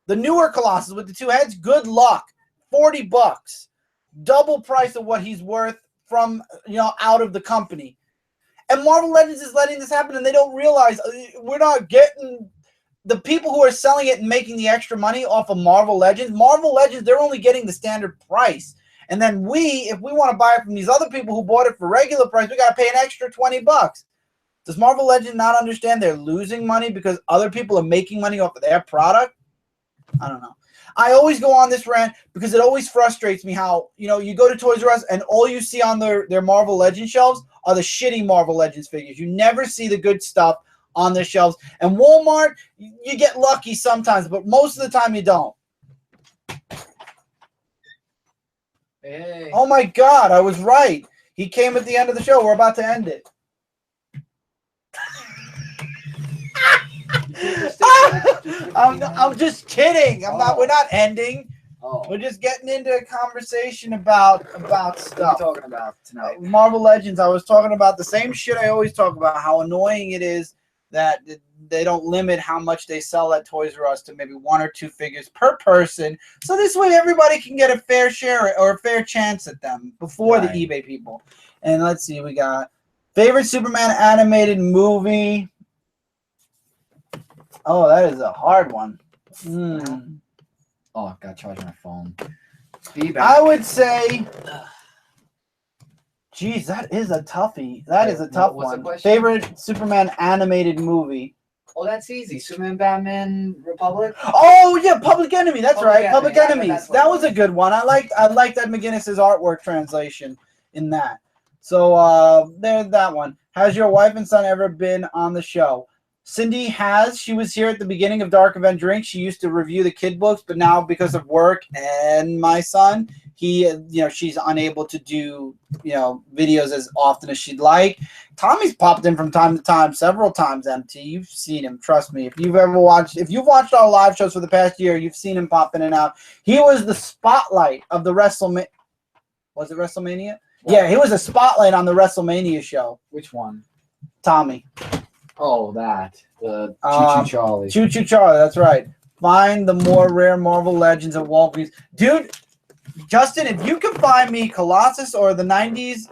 the newer Colossus with the 2 heads, good luck. $40. Double price of what he's worth from, out of the company. And Marvel Legends is letting this happen, and they don't realize we're not getting the people who are selling it and making the extra money off of Marvel Legends. Marvel Legends, they're only getting the standard price. And then if we want to buy it from these other people who bought it for regular price, we got to pay an extra $20. Does Marvel Legends not understand they're losing money because other people are making money off of their product? I don't know. I always go on this rant because it always frustrates me how, you go to Toys R Us and all you see on their Marvel Legends shelves are the shitty Marvel Legends figures. You never see the good stuff on their shelves. And Walmart, you get lucky sometimes, but most of the time you don't. Hey. Oh my God, I was right. He came at the end of the show. We're about to end it. I'm just kidding. We're not ending. We're just getting into a conversation about stuff. What are you talking about tonight? Marvel Legends. I was talking about the same shit I always talk about, how annoying it is that they don't limit how much they sell at Toys R Us to maybe 1 or 2 figures per person. So this way everybody can get a fair share or a fair chance at them before the eBay people. And let's see, we got favorite Superman animated movie. Oh, that is a hard one. Oh, got to charge my phone. I would say, geez, that is a toughie. That is a tough one. Favorite Superman animated movie. Oh, that's easy. Superman, Batman, Republic. Oh yeah, Public Enemy. That's right. Public Enemies. That was a good one. I liked Ed McGuinness's artwork translation in that. So there's that one. Has your wife and son ever been on the show? Cindy has. She was here at the beginning of Dark Avenger Inc. She used to review the kid books, but now because of work and my son, she's unable to do, videos as often as she'd like. Tommy's popped in from time to time, several times, MT. You've seen him, trust me. If you've watched our live shows for the past year, you've seen him pop in and out. He was the spotlight of the WrestleMania. Was it WrestleMania? What? Yeah, he was a spotlight on the WrestleMania show. Which one? Tommy. Oh, that. The Choo-Choo Charlie. Choo-Choo Charlie, that's right. Find the more rare Marvel Legends at Walgreens. Dude, Justin, if you can find me Colossus or the 90s,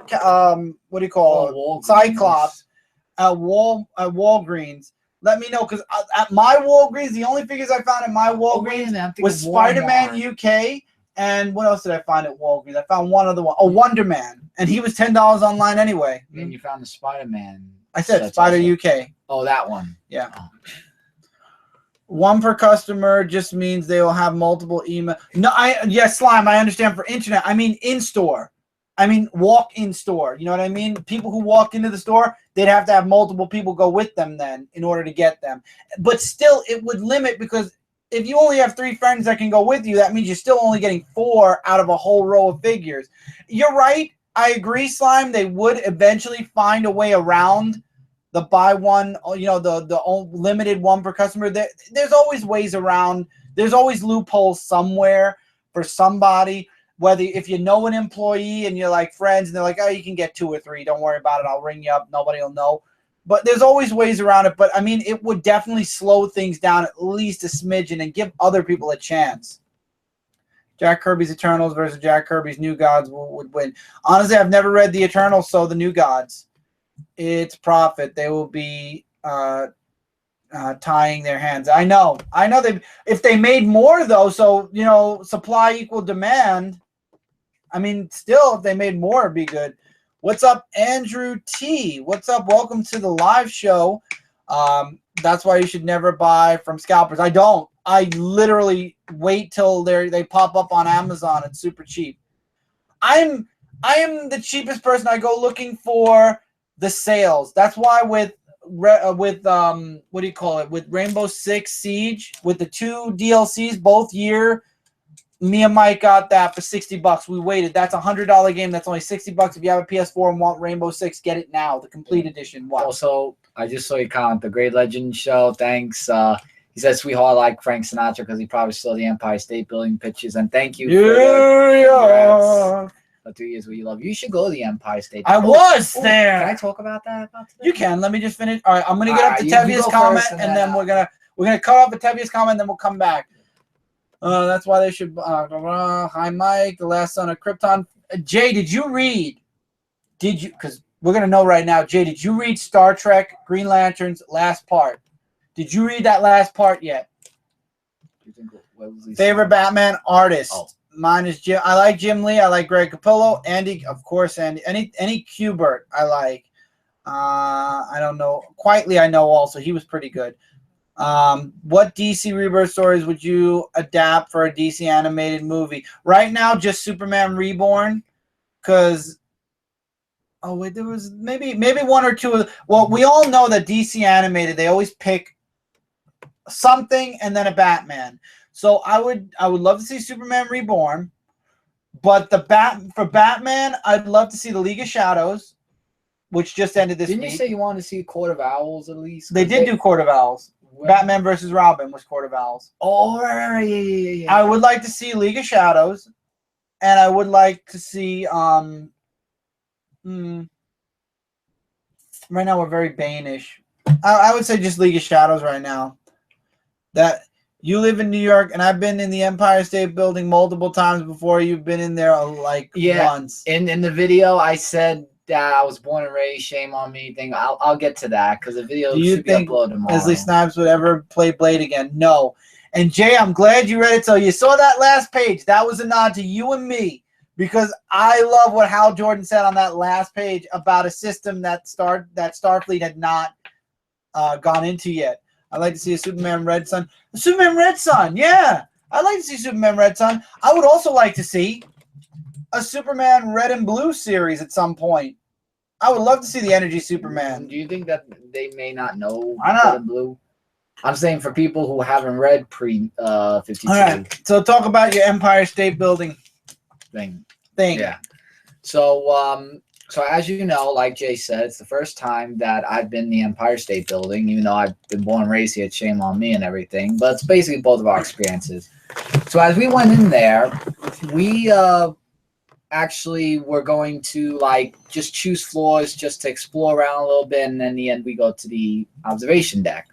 what do you call it? Cyclops at Walgreens, let me know. Because at my Walgreens, the only figures I found at my Walgreens was Spider-Man UK. And what else did I find at Walgreens? I found one other one. Oh, Wonder Man. And he was $10 online anyway. And you found the Spider-Man. I said Spider UK. Oh, that one. Yeah. Oh. One per customer just means they will have multiple email. No, Slime, I understand for internet. I mean in store. I mean walk-in store. You know what I mean? People who walk into the store, they'd have to have multiple people go with them then in order to get them. But still, it would limit because if you only have 3 friends that can go with you, that means you're still only getting 4 out of a whole row of figures. You're right. I agree, Slime. They would eventually find a way around the buy one, the limited 1 per customer. There's always ways around. There's always loopholes somewhere for somebody. Whether if you know an employee and you're like friends and they're like, oh, you can get 2 or 3. Don't worry about it. I'll ring you up. Nobody will know. But there's always ways around it. But, I mean, it would definitely slow things down at least a smidgen and give other people a chance. Jack Kirby's Eternals versus Jack Kirby's New Gods would win. Honestly, I've never read the Eternals, so the New Gods. It's profit. They will be tying their hands. I know. If they made more, though, so, supply equal demand, I mean, still, if they made more, it'd be good. What's up, Andrew T? What's up? Welcome to the live show. That's why you should never buy from scalpers. I don't. I literally wait till they pop up on Amazon. It's super cheap. I am the cheapest person. I go looking for the sales. That's why with what do you call it? With Rainbow Six Siege, with the 2 DLCs both year, me and Mike got that for $60. We waited. That's $100 game. That's only $60. If you have a PS4 and want Rainbow Six, get it now. The complete edition. Wow. Also, I just saw your comment. The Great Legend Show. Thanks. He says, "Sweetheart, like Frank Sinatra because he probably saw the Empire State Building pictures." And thank you for the 2 years where you love. You should go to the Empire State. I was there. Can I talk about that? You can. Let me just finish. All right, I'm gonna get up to Tevia's comment, and then we're gonna cut off the Tevia's comment, and then we'll come back. That's why they should. Hi, Mike, the last son of Krypton. Jay, did you read? Did you? Because we're gonna know right now. Jay, did you read Star Trek Green Lantern's last part? Did you read that last part yet? Favorite Batman artist? Oh. Mine is Jim. I like Jim Lee. I like Greg Capullo. Andy, of course, Andy. Any Kubert I like. I don't know. Quietly, I know also. He was pretty good. What DC Rebirth stories would you adapt for a DC animated movie? Right now, just Superman Reborn. Because, oh wait, there was maybe one or two. Well, we all know that DC animated, they always pick something and then a Batman. So I would love to see Superman Reborn, but for Batman, I'd love to see the League of Shadows, which just ended this week. Didn't you say you wanted to see Court of Owls at least? They did do Court of Owls. Batman versus Robin was Court of Owls. Oh, right, yeah. I would like to see League of Shadows, and I would like to see right now we're very Bane-ish. I would say just League of Shadows right now. That you live in New York, and I've been in the Empire State Building multiple times before. You've been in there once. In the video, I said that I was born and raised. Shame on me. I'll get to that because the video should be uploaded tomorrow. Wesley Snipes would ever play Blade again? No. And Jay, I'm glad you read it. So you saw that last page. That was a nod to you and me because I love what Hal Jordan said on that last page about a system that Starfleet had not gone into yet. I'd like to see a Superman Red Sun. A Superman Red Sun, yeah. I'd like to see Superman Red Sun. I would also like to see a Superman Red and Blue series at some point. I would love to see the Energy Superman. Do you think that they may not know Red and Blue? I'm saying for people who haven't read pre-52. All right. So talk about your Empire State Building thing. Yeah. So as you know, like Jay said, it's the first time that I've been in the Empire State Building, even though I've been born and raised here, shame on me and everything. But it's basically both of our experiences. So as we went in there, we actually were going to just choose floors just to explore around a little bit. And then in the end, we go to the observation deck.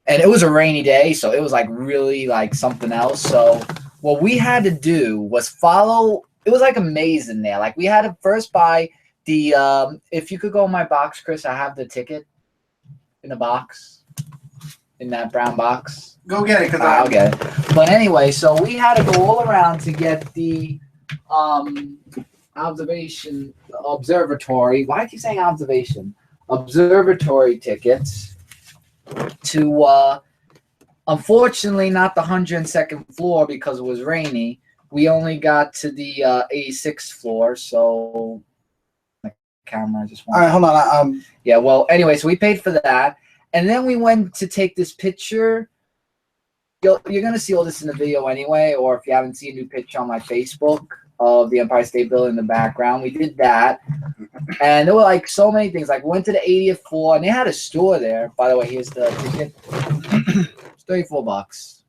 And it was a rainy day, so it was really something else. So what we had to do was follow. It was like a maze in there. We had to first buy the if you could go in my box, Chris, I have the ticket in the box, in that brown box. Go get it, because I'll get it. But anyway, so we had to go all around to get the observatory. Why do I keep saying observation? Observatory tickets to unfortunately not the 102nd floor because it was rainy. We only got to the 86th floor, so the camera just went. All right, hold on. Yeah, well, anyway, so we paid for that, and then we went to take this picture. You're going to see all this in the video anyway, or if you haven't seen a new picture on my Facebook of the Empire State Building in the background, we did that. And there were so many things. We went to the 80th floor, and they had a store there. By the way, here's the ticket. It's $34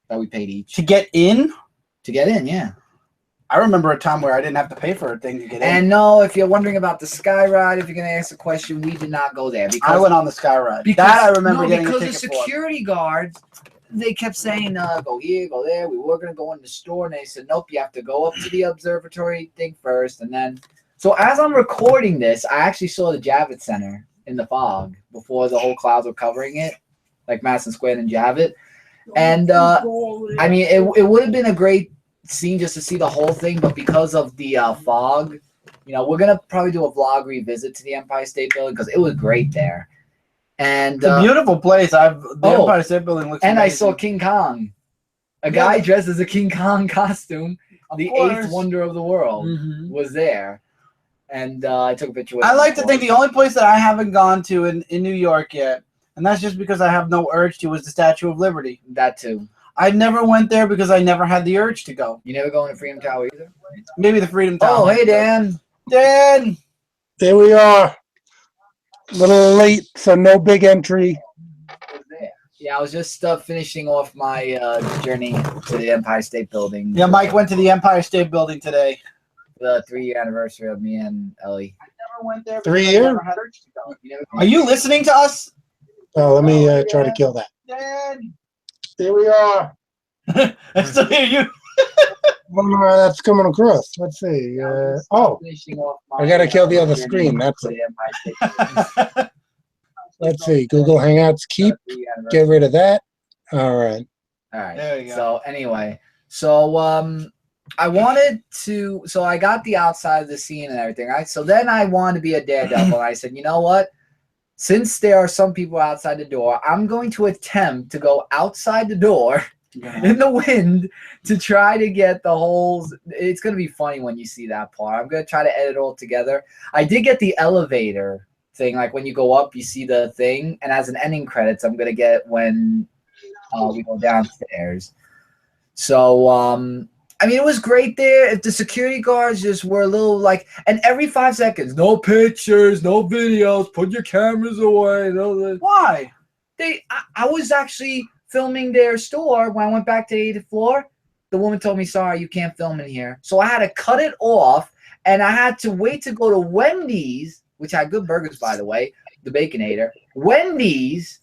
that we paid each. To get in? To get in, yeah. I remember a time where I didn't have to pay for a thing to get in. And no, if you're wondering about the Sky Ride, if you're going to ask a question, we did not go there. Because I went on the Sky Ride. That I remember getting a ticket for. Because the security guards, they kept saying, go here, go there. We were going to go in the store, and they said, nope, you have to go up to the observatory thing first. And then, so as I'm recording this, I actually saw the Javits Center in the fog before the whole clouds were covering it, like Madison Square and Javits. And I mean, it would have been a great scene just to see the whole thing, but because of the fog, we're gonna probably do a vlog revisit to the Empire State Building because it was great there. And it's a beautiful place. The Empire State Building looks amazing. I saw King Kong, a guy dressed as a King Kong costume. The eighth wonder of the world was there, and I took a picture with him. I like to think the only place that I haven't gone to in New York yet, and that's just because I have no urge to, was the Statue of Liberty. That too. I never went there because I never had the urge to go. You never go in the Freedom Tower either? Maybe the Freedom Tower. Oh, hey, Dan. Dan! There we are. A little late, so no big entry. Yeah, I was just finishing off my journey to the Empire State Building. Yeah, Mike went to the Empire State Building today. The 3-year anniversary of me and Ellie. I never went there. 3 years? Are you listening to us? Oh, let me try to kill that. Dan. Here we are. I still hear you. That's coming across. Let's see. Oh, I gotta kill the other screen. That's it. Let's see. Google Hangouts. Keep. Get rid of that. All right. All right. There you go. So anyway, so I wanted to. So I got the outside of the scene and everything, right? So then I wanted to be a daredevil. And I said, you know what? Since there are some people outside the door, I'm going to attempt to go outside the door in the wind to try to get the holes. It's going to be funny when you see that part. I'm going to try to edit it all together. I did get the elevator thing. Like when you go up, you see the thing. And as an ending credits, I'm going to get when we go downstairs. So, I mean, it was great there. If the security guards just were a little like, and every 5 seconds, no pictures, no videos, put your cameras away. Why? I was actually filming their store when I went back to the 8th floor. The woman told me, sorry, you can't film in here. So I had to cut it off, and I had to wait to go to Wendy's, which had good burgers, by the way, the Baconator, Wendy's,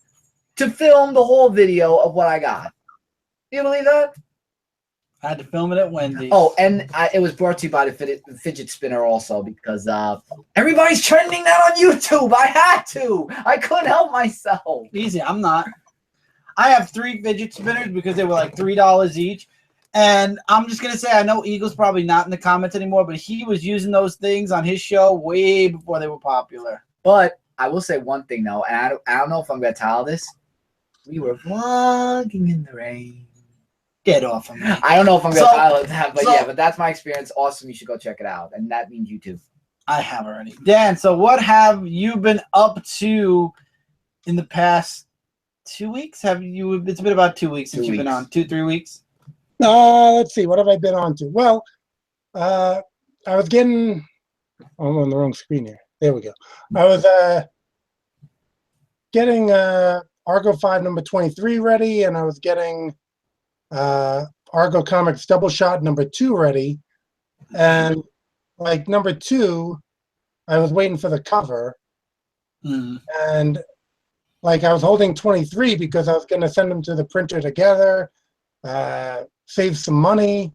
to film the whole video of what I got. You believe that? I had to film it at Wendy's. Oh, and it was brought to you by the fidget spinner also, because everybody's trending that on YouTube. I had to. I couldn't help myself. Easy. I'm not. I have 3 fidget spinners because they were like $3 each. And I'm just going to say, I know Eagle's probably not in the comments anymore, but he was using those things on his show way before they were popular. But I will say one thing, though, and I don't know if I'm going to tell this. We were vlogging in the rain. Get off of me. I don't know if I'm going to tell that, but yeah, but that's my experience. Awesome. You should go check it out. And that means YouTube. I have already. Dan, so what have you been up to in the past 2 weeks? It's been about 2 weeks since you've been on. 2-3 weeks? Let's see. What have I been on to? Well, I was getting. I'm on the wrong screen here. There we go. I was getting Argo 5 number 23 ready, and I was getting Argo Comics Double Shot number 2 ready. And like number 2, I was waiting for the cover. And like I was holding 23 because I was going to send them to the printer together, save some money,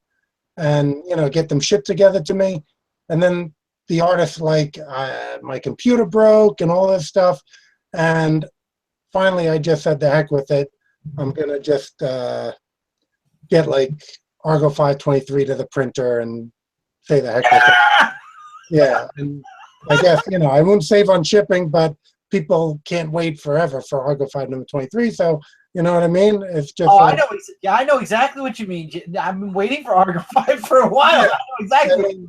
and get them shipped together to me. And then the artist, like, my computer broke and all this stuff. And finally, I just said, the heck with it. I'm going to just get, like, Argo 523 to the printer and say the heck with it. Yeah. And I guess, I won't save on shipping, but people can't wait forever for Argo 5 number 23. So, you know what I mean? It's just. Oh, like, I know exactly what you mean. I've been waiting for Argo 5 for a while. Yeah. I know exactly.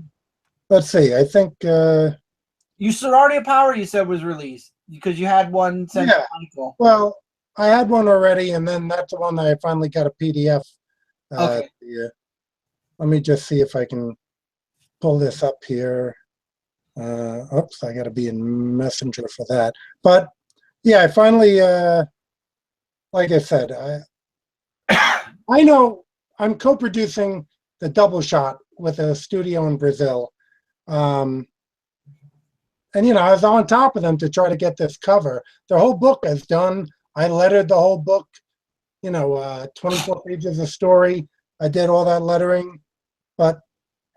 Let's see. I think. You Sorority of Power, you said, was released because you had one sent to Michael. Well, I had one already, and then that's the one that I finally got a PDF. Okay. Yeah. Let me just see if I can pull this up here. Oops, I got to be in Messenger for that. But yeah, I finally, like I said, I know I'm co-producing the Double Shot with a studio in Brazil. And, I was on top of them to try to get this cover. The whole book is done. I lettered the whole book, 24 pages of story. I did all that lettering. But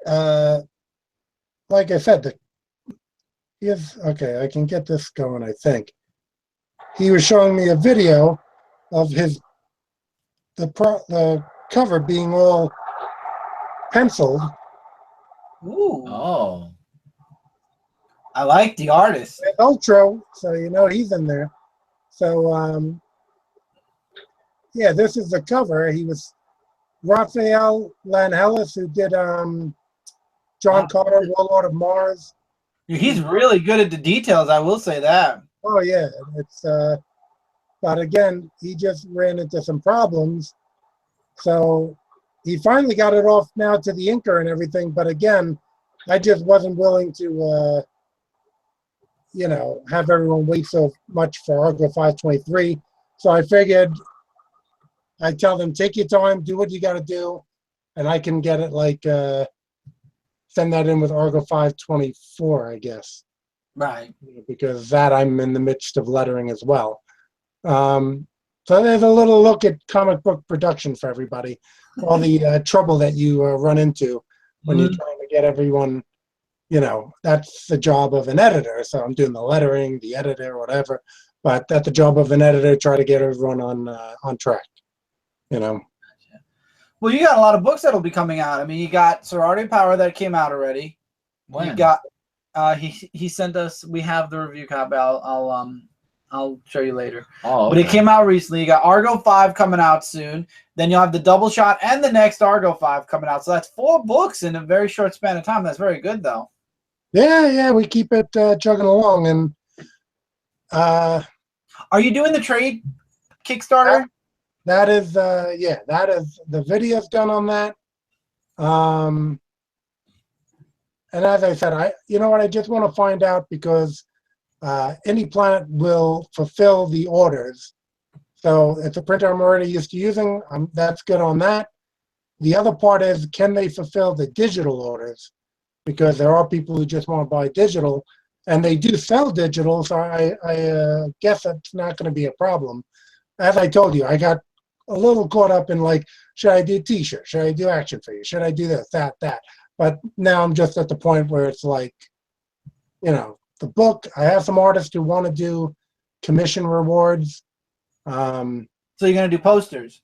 like I said, okay, I can get this going, I think. He was showing me a video of the cover being all penciled. Ooh. Oh. I like the artist. Ultra, so he's in there. So, yeah, this is the cover. He was Raphael Lanhellis, who did John Carter, Warlord of Mars. He's really good at the details, I will say that. Oh, yeah. It's but again, he just ran into some problems. So he finally got it off now to the inker and everything. But again, I just wasn't willing to, have everyone wait so much for Argo 523. So I figured I tell them, take your time, do what you got to do, and I can get it like send that in with Argo 524, I guess. Right. Because that I'm in the midst of lettering as well. So there's a little look at comic book production for everybody. All the trouble that you run into when you're trying to get everyone, you know, that's the job of an editor. So I'm doing the lettering, the editor, whatever. But that's the job of an editor, try to get everyone on track, you know. Well, you got a lot of books that'll be coming out. I mean, you got Sorority of Power that came out already. When? You got he sent us. We have the review copy. I'll show you later. Oh, okay. But it came out recently. You got Argo 5 coming out soon. Then you'll have the Double Shot and the next Argo 5 coming out. So that's 4 books in a very short span of time. That's very good, though. Yeah, we keep it chugging along. And are you doing the trade Kickstarter? that is the video's done on that. And as I said, you know what, I just want to find out because Indie Planet will fulfill the orders. So it's a printer I'm already used to using. That's good on that. The other part is, can they fulfill the digital orders? Because there are people who just want to buy digital, and they do sell digital, so I guess that's not going to be a problem. As I told you, I got a little caught up in like, should I do T-shirts? Should I do action figures? Should I do this, that? But now I'm just at the point where it's like, you know, the book, I have some artists who want to do commission rewards. So you're going to do posters?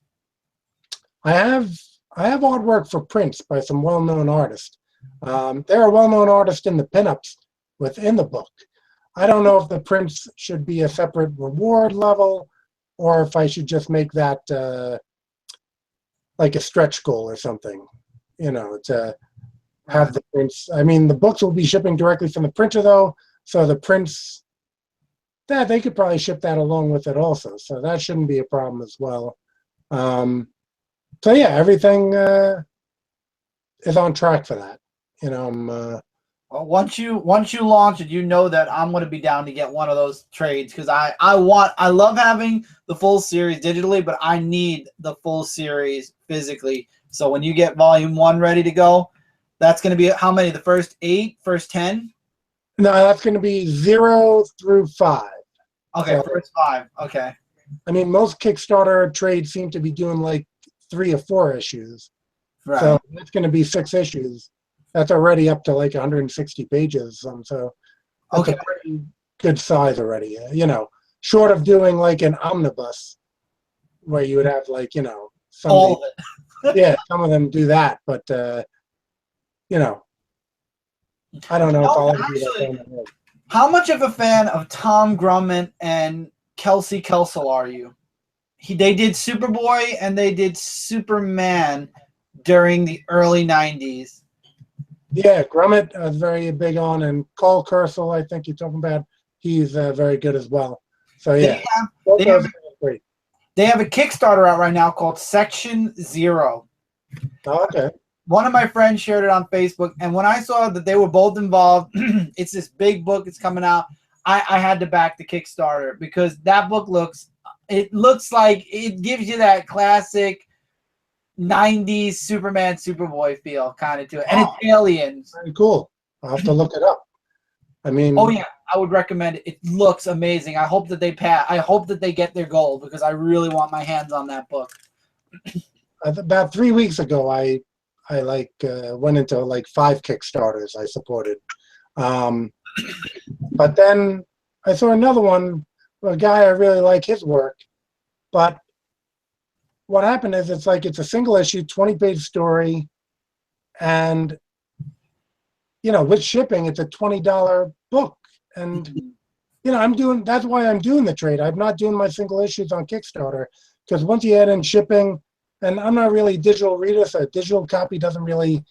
I have artwork for prints by some well-known artists. There are well-known artists in the pinups within the book. I don't know if the prints should be a separate reward level or if I should just make that like a stretch goal or something, you know, to have the prints. I mean, the books will be shipping directly from the printer, though, so the prints, that they could probably ship that along with it also, so that shouldn't be a problem as well. So yeah, everything is on track for that. You know, well, once you launch it, you know that I'm going to be down to get one of those trades because I love having the full series digitally, but I need the full series physically. So when you get volume 1 ready to go, that's going to be how many? The first 8, first 10? No, that's going to be 0 through 5. Okay, so, first 5. Okay. I mean, most Kickstarter trades seem to be doing like 3 or 4 issues. Right. So that's going to be 6 issues. That's already up to like 160 pages. So that's a pretty good size already. You know, short of doing like an omnibus where you would have like, you know, all of it. Yeah, some of them do that, but you know, I don't know if I'll ever do that. How much of a fan of Tom Grummett and Kelsey Kelsel are you? They did Superboy and they did Superman during the early 90s. Yeah, Grummett is very big on, and Cole Kersel, I think you're talking about, he's very good as well. So yeah, they have a Kickstarter out right now called Section 0. Oh, okay. One of my friends shared it on Facebook, and when I saw that they were both involved, it's this big book, it's coming out, I had to back the Kickstarter because that book looks like it gives you that classic 90s Superman, Superboy feel kind of to it. And it's aliens. Very cool. I'll have to look it up. I mean, oh yeah, I would recommend it. It looks amazing. I hope that they I hope that they get their goal because I really want my hands on that book. About 3 weeks ago, I like went into like 5 Kickstarters I supported. But then I saw another one, a guy I really like his work, but what happened is it's a single issue, 20-page story, and you know, with shipping, it's a $20 book. And you know, that's why I'm doing the trade. I'm not doing my single issues on Kickstarter because once you add in shipping, and I'm not really a digital reader, so a digital copy doesn't really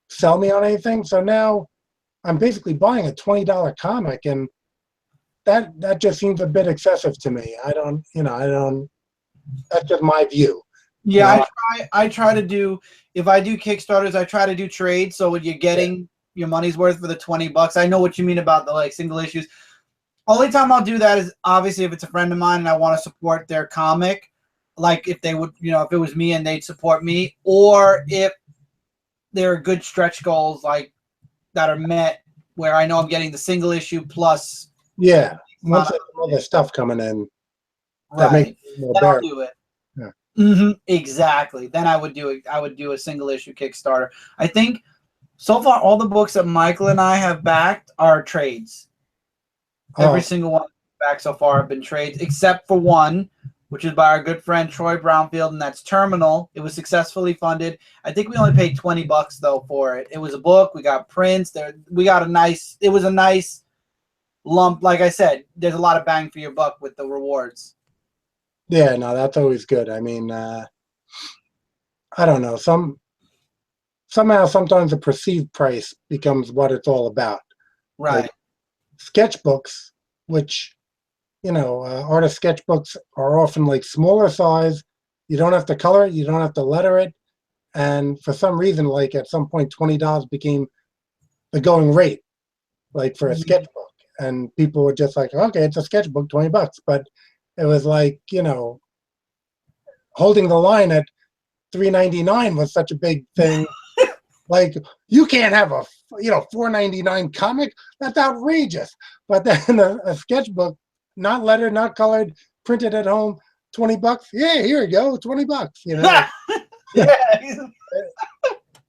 sell me on anything. So now I'm basically buying a $20 comic, and that just seems a bit excessive to me. I don't. That's just my view. Yeah, I try to do, if I do Kickstarters, I try to do trades so you're getting your money's worth for the $20. I know what you mean about the like single issues. Only time I'll do that is obviously if it's a friend of mine and I want to support their comic. like if they would, if it was me and they'd support me, or if there are good stretch goals like that are met where I know I'm getting the single issue plus. Yeah, once there's some other stuff coming in, that Right. makes it more Then I'll bearable. do it. Yeah. Exactly. Then I would do it. I would do a single issue Kickstarter. I think so far all the books that Michael and I have backed are trades. Every single one back so far have been trades, except for one, which is by our good friend Troy Brownfield, and that's Terminal. It was successfully funded. I think we only paid $20 though for it. It was a book. We got prints. We got it was a nice lump. Like I said, there's a lot of bang for your buck with the rewards. Yeah, no, that's always good. I mean, I don't know. Somehow, sometimes the perceived price becomes what it's all about. Right. Like sketchbooks, which, artist sketchbooks are often like smaller size. You don't have to color it. You don't have to letter it. And for some reason, like at some point, $20 became the going rate, like for a sketchbook. And people were just like, okay, it's a sketchbook, $20. But it was like, holding the line at $3.99 was such a big thing. Like, you can't have a $4.99 comic. That's outrageous. But then a sketchbook, not lettered, not colored, printed at home, $20. Yeah, here you go, $20. Yeah.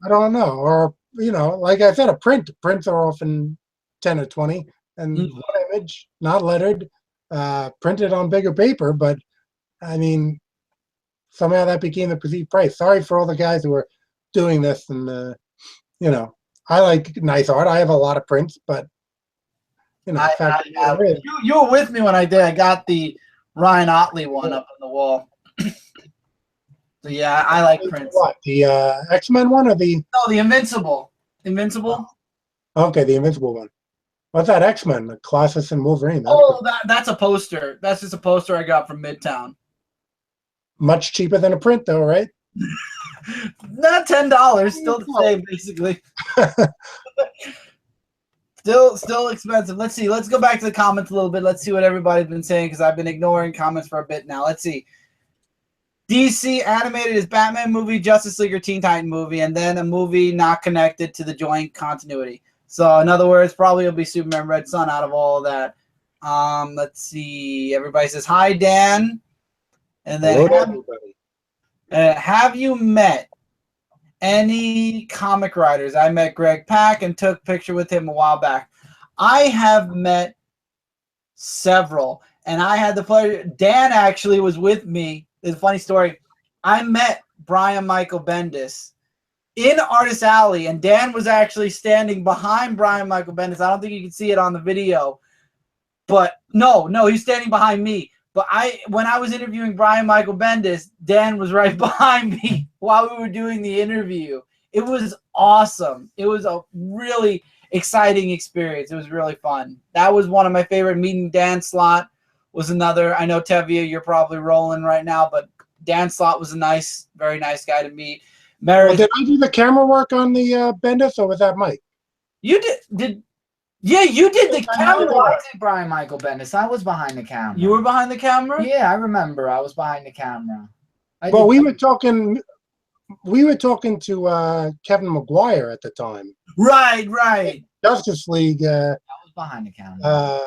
I don't know. Or like I said, prints are often 10 or 20, and one image, not lettered, printed on bigger paper. But I mean, somehow that became the perceived price. Sorry for all the guys who are doing this, and I like nice art. I have a lot of prints, but you were with me when I did. I got the Ryan Otley one up on the wall. So yeah, I like prints. What, the X-Men one or the? No, the Invincible. Invincible. Okay, the Invincible one. What's that X-Men? The Colossus and Wolverine. That's a poster. That's just a poster I got from Midtown. Much cheaper than a print, though, right? Not $10. Still the same, basically. Still expensive. Let's see. Let's go back to the comments a little bit. Let's see what everybody's been saying, because I've been ignoring comments for a bit now. Let's see. DC animated his Batman movie, Justice League or Teen Titan movie, and then a movie not connected to the joint continuity. So, in other words, probably it'll be Superman Red Sun out of all of that. Let's see. Everybody says, hi, Dan. And then have you met any comic writers? I met Greg Pak and took a picture with him a while back. I have met several, and I had the pleasure. Dan actually was with me. It's a funny story. I met Brian Michael Bendis in Artist Alley, and Dan was actually standing behind Brian Michael Bendis. I don't think you can see it on the video, but no, he's standing behind me. But when I was interviewing Brian Michael Bendis, Dan was right behind me while we were doing the interview. It was awesome. It was a really exciting experience. It was really fun. That was one of my favorite. Meeting Dan Slott was another. I know, Tevia, you're probably rolling right now, but Dan Slott was a very nice guy to meet. Well, did I do the camera work on the Bendis, or was that Mike? You did. Yeah, you did the camera. I did Brian Michael Bendis. I was behind the camera. You were behind the camera? Yeah, I remember. I was behind the camera. Well, we were talking to Kevin McGuire at the time. Right. Justice League. I was behind the camera.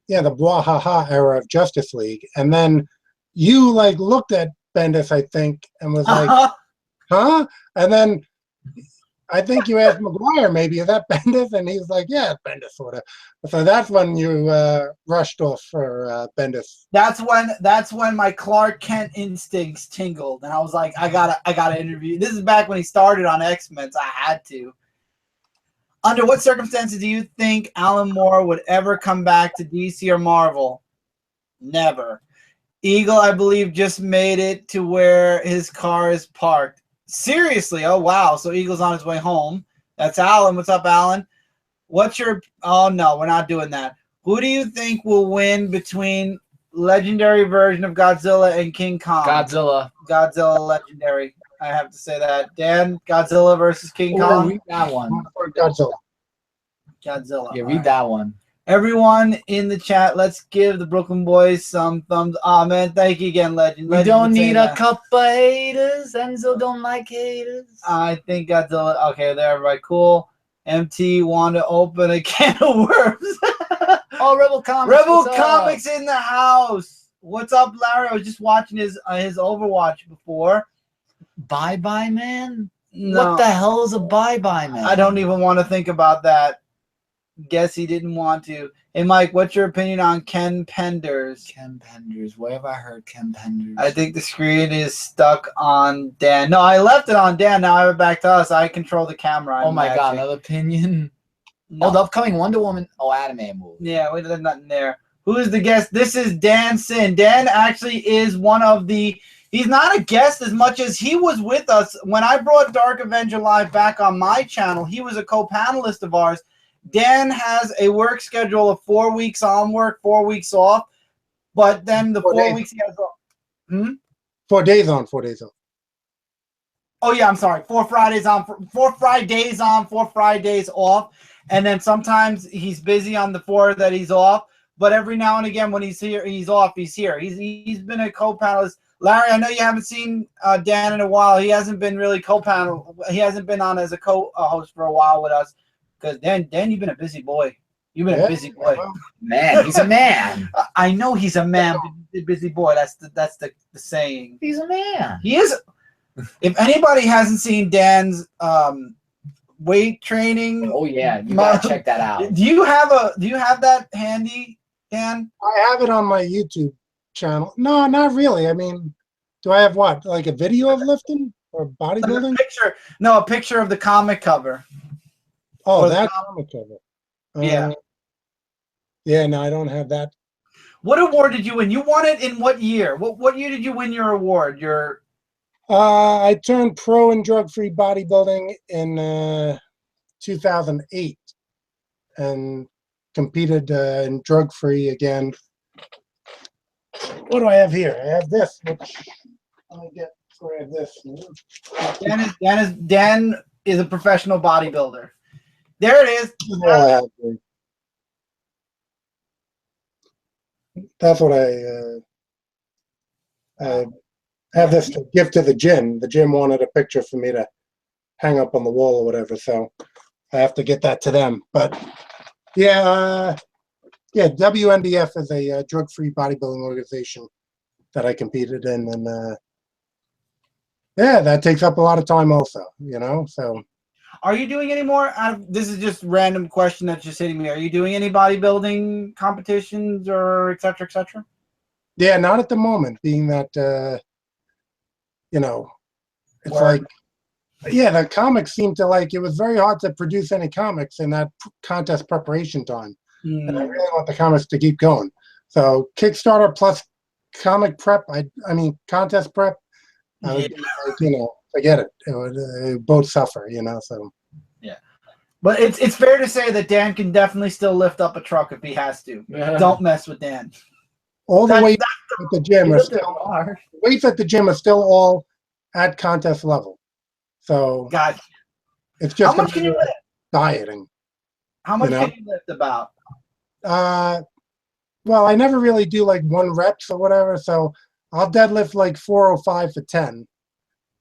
The Bwahaha era of Justice League, and then you looked at Bendis, I think, and was like, "Huh?" And then I think you asked McGuire, maybe, is that Bendis? And he was like, yeah, it's Bendis, sort of. So that's when you rushed off for Bendis. That's when my Clark Kent instincts tingled, and I was like, I gotta interview. This is back when he started on X-Men, so I had to. Under what circumstances do you think Alan Moore would ever come back to DC or Marvel? Never. Eagle, I believe, just made it to where his car is parked. Seriously? Oh, wow. So Eagle's on his way home. That's Alan. What's up, Alan? Oh, no, we're not doing that. Who do you think will win between legendary version of Godzilla and King Kong? Godzilla Legendary. I have to say that. Dan, Godzilla versus King Kong? Read that one. Godzilla. Yeah, read that one. Everyone in the chat, let's give the Brooklyn boys some thumbs. Oh man, thank you again, Legend. We Legend don't would say need a that. couple haters. Enzo don't like haters. I think that's okay. There, everybody, cool. MT want to open a can of worms. Oh, Rebel Comics. Rebel what's up? Comics in the house. What's up, Larry? I was just watching his Overwatch before. Bye Bye Man? No, What the hell is a Bye Bye Man? I don't even want to think about that. Guess he didn't want to. Hey, Mike, what's your opinion on Ken Penders? Ken Penders. Where have I heard Ken Penders? I think the screen is stuck on Dan. No, I left it on Dan. Now I have it back to us. I control the camera. Oh my god, another opinion. No. Oh, the upcoming Wonder Woman. Oh, anime movie. Yeah, there's nothing there. Who is the guest? This is Dan Sin. Dan actually is one of the. He's not a guest as much as he was with us when I brought Dark Avenger Live back on my channel. He was a co-panelist of ours. Dan has a work schedule of 4 weeks on work, 4 weeks off, but then the 4 weeks he has off. 4 days on, 4 days off. Oh yeah, I'm sorry. 4 Fridays on, 4 Fridays on, 4 Fridays off, and then sometimes he's busy on the 4 that he's off. But every now and again, when he's here, he's off. He's here. He's been a co-panelist. Larry, I know you haven't seen Dan in a while. He hasn't been really co-panel. He hasn't been on as a co-host for a while with us. Because Dan, you've been a busy boy. You've been a busy boy. Man, he's a man. I know he's a man, but busy boy. That's the saying. He's a man. He is. If anybody hasn't seen Dan's weight training, oh yeah, you gotta check that out. Do you have that handy, Dan? I have it on my YouTube channel. No, not really. I mean, do I have what? Like a video of lifting or bodybuilding? A picture of the comic cover. Oh, that comic cover. Yeah. Yeah, no, I don't have that. What award did you win? You won it in what year? What year did you win your award? I turned pro in drug-free bodybuilding in 2008 and competed in drug-free again. What do I have here? I have this, which let me get where I have this. Dan is a professional bodybuilder. There it is. That's what I have this to give to the gym. The gym wanted a picture for me to hang up on the wall or whatever, so I have to get that to them. But yeah, WNBF is a drug-free bodybuilding organization that I competed in, and yeah, that takes up a lot of time also, so. Are you doing any more? This is just a random question that's just hitting me. Are you doing any bodybuilding competitions or et cetera, et cetera? Yeah, not at the moment, being that, it's like, yeah, the comics seem to it was very hard to produce any comics in that contest preparation time. And I really want the comics to keep going. So Kickstarter plus comic prep, I mean, contest prep, forget it. It would both suffer, so. Yeah. But it's fair to say that Dan can definitely still lift up a truck if he has to. Yeah. Don't mess with Dan. All the weights at the gym are still weights at the gym are still all at contest level. So gotcha. It's just how much can you lift? Dieting. How much can you lift about? Well, I never really do like 1 reps or whatever, so I'll deadlift like 405 for 10.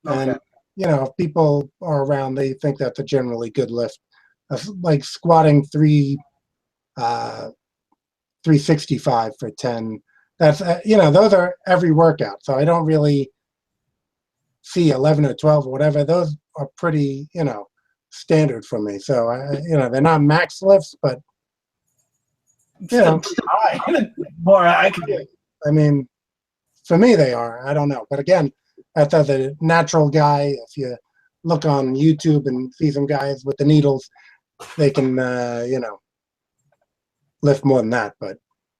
And if people are around, they think that's a generally good lift. Like squatting 365 for 10. That's those are every workout. So I don't really see 11 or 12 or whatever. Those are pretty, standard for me. So they're not max lifts, but more accurate. I mean, for me they are. I don't know, but again, that's the natural guy. If you look on YouTube and see some guys with the needles, they can lift more than that. But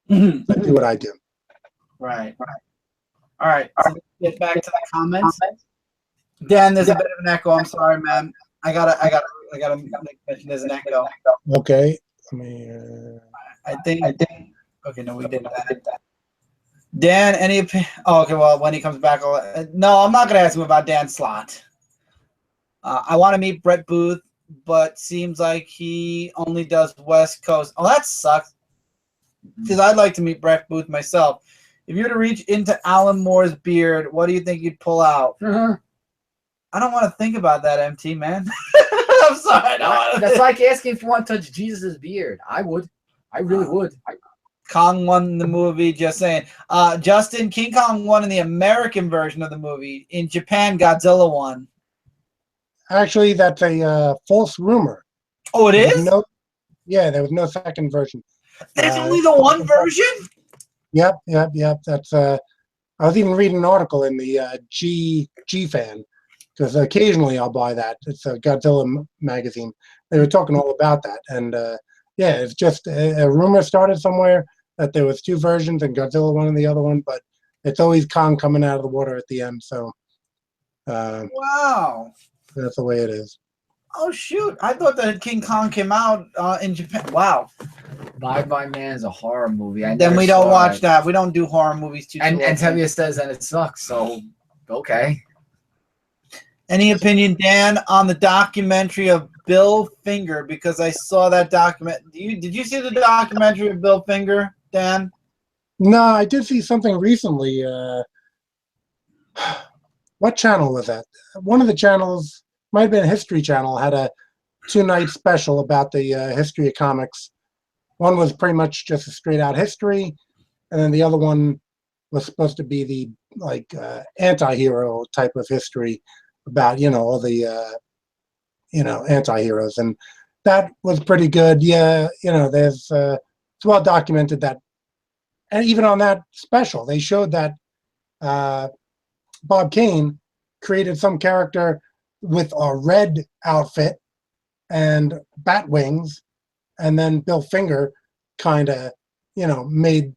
I do what I do. Right. All right. So let's get back to the comments. Dan, there's a bit of an echo. I'm sorry, man. I gotta mention there's an echo. Okay. Let me. I think. Okay, no, we did that. Dan, any opinion? Oh, okay. Well, when he comes back, no, I'm not gonna ask him about Dan Slott. I want to meet Brett Booth, but seems like he only does West Coast. Oh, that sucks. because I'd like to meet Brett Booth myself. If you were to reach into Alan Moore's beard, what do you think you'd pull out? I don't want to think about that, MT, man. I'm sorry. That's like asking if you want to touch Jesus' beard. I would. I really would. Kong won the movie, just saying. Justin, King Kong won in the American version of the movie. In Japan, Godzilla won. Actually, that's a false rumor. Oh, it is? There was no second version. There's only the one version? Yep. That's I was even reading an article in the G Fan, because occasionally I'll buy that. It's a Godzilla magazine. They were talking all about that, and it's just a rumor started somewhere that there was two versions and Godzilla won and the other one, but it's always Kong coming out of the water at the end. So, wow, that's the way it is. Oh shoot! I thought that King Kong came out in Japan. Wow. Bye Bye Man is a horror movie. Then we don't watch that. We don't do horror movies too. And Tevye says that it sucks. So okay. Any opinion, Dan, on the documentary of Bill Finger? Because I saw that document. Did you see the documentary of Bill Finger, Dan? No, I did see something recently. What channel was that? One of the channels, might have been History Channel, had a 2-night special about the history of comics. One was pretty much just a straight-out history, and then the other one was supposed to be the anti-hero type of history about all the anti-heroes, and that was pretty good. Yeah, there's it's well documented that, and even on that special, they showed that Bob Kane created some character with a red outfit and bat wings, and then Bill Finger kind of, made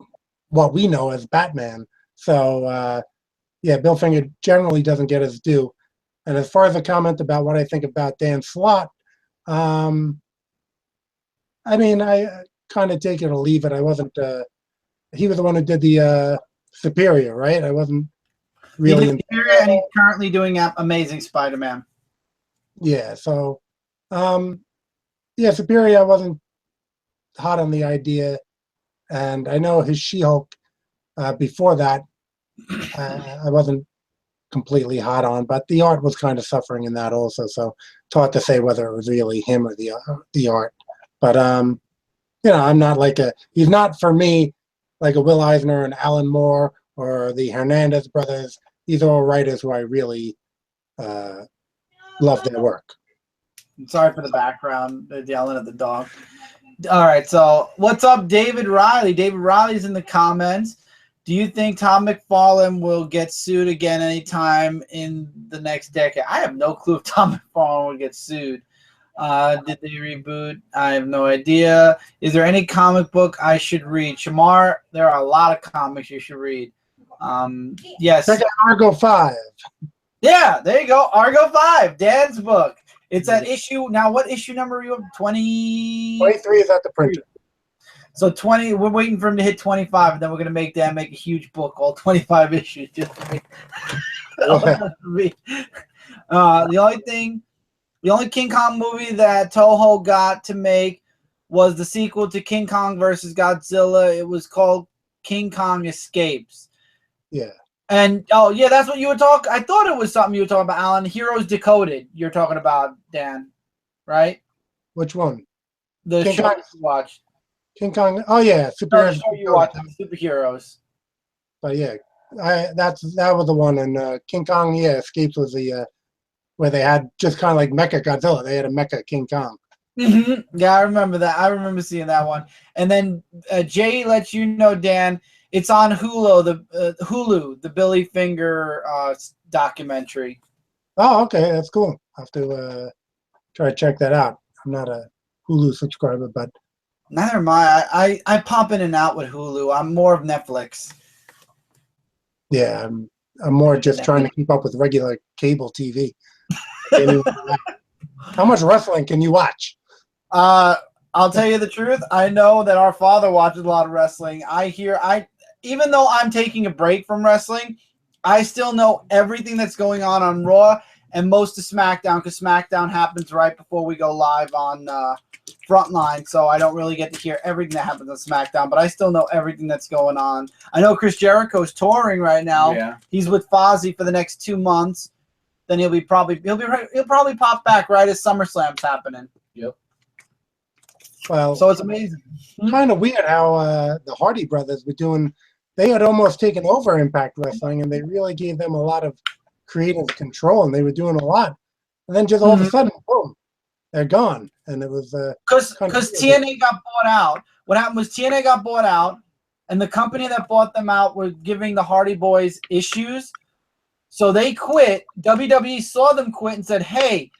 what we know as Batman. So, Bill Finger generally doesn't get his due. And as far as a comment about what I think about Dan Slott, I kind of take it or leave it. I wasn't. He was the one who did the Superior, right? I wasn't really. Superior, and he's currently doing Amazing Spider-Man. Yeah. So, Superior, I wasn't hot on the idea, and I know his She-Hulk before that, I wasn't completely hot on, but the art was kind of suffering in that also. So, it's hard to say whether it was really him or the art. But I'm not he's not for me like a Will Eisner and Alan Moore or the Hernandez brothers. These are all writers who I really love their work. I'm sorry for the background, yelling at the dog. All right, so what's up, David Riley? David Riley's in the comments. Do you think Todd McFarlane will get sued again anytime in the next decade? I have no clue if Todd McFarlane will get sued. Did they reboot? I have no idea. Is there any comic book I should read? Shamar, there are a lot of comics you should read. Yes. Check out Argo 5. Yeah, there you go. Argo 5, Dan's book. It's at issue. Now, what issue number are you on? 20? 23 is at the printer. So 20, we're waiting for him to hit 25, and then we're going to make Dan make a huge book, all 25 issues. Just for me. The only King Kong movie that Toho got to make was the sequel to King Kong versus Godzilla. It was called King Kong Escapes. Yeah. And, that's what you were talking. I thought it was something you were talking about, Alan. Heroes Decoded, you're talking about, Dan, right? Which one? The King show Kong. you watched. King Kong. Oh, yeah. Superheroes. You watched Superheroes. But, yeah, that was the one. And King Kong, Escapes was the where they had just kind of like Mecha Godzilla. They had a Mecha King Kong. Mm-hmm. Yeah, I remember that. I remember seeing that one. And then Jay lets you know, Dan, it's on Hulu, the Billy Finger documentary. Oh, okay, that's cool. I'll have to try to check that out. I'm not a Hulu subscriber, but neither am I. I pop in and out with Hulu. I'm more of Netflix. Yeah, I'm more just trying to keep up with regular cable TV. How much wrestling can you watch? I'll tell you the truth. I know that our father watches a lot of wrestling. Even though I'm taking a break from wrestling, I still know everything that's going on Raw and most of SmackDown, because SmackDown happens right before we go live on Frontline, so I don't really get to hear everything that happens on SmackDown, but I still know everything that's going on. I know Chris Jericho's touring right now. Yeah. He's with Fozzy for the next 2 months. Then he'll probably pop back right as SummerSlam's happening. Yep. Well, So it's amazing. kind of weird how the Hardy brothers were doing. They had almost taken over Impact Wrestling, and they really gave them a lot of creative control, and they were doing a lot. And then just all of a sudden, boom, they're gone. And it was because TNA got bought out. What happened was TNA got bought out, and the company that bought them out were giving the Hardy Boys issues. So they quit. WWE saw them quit and said, hey,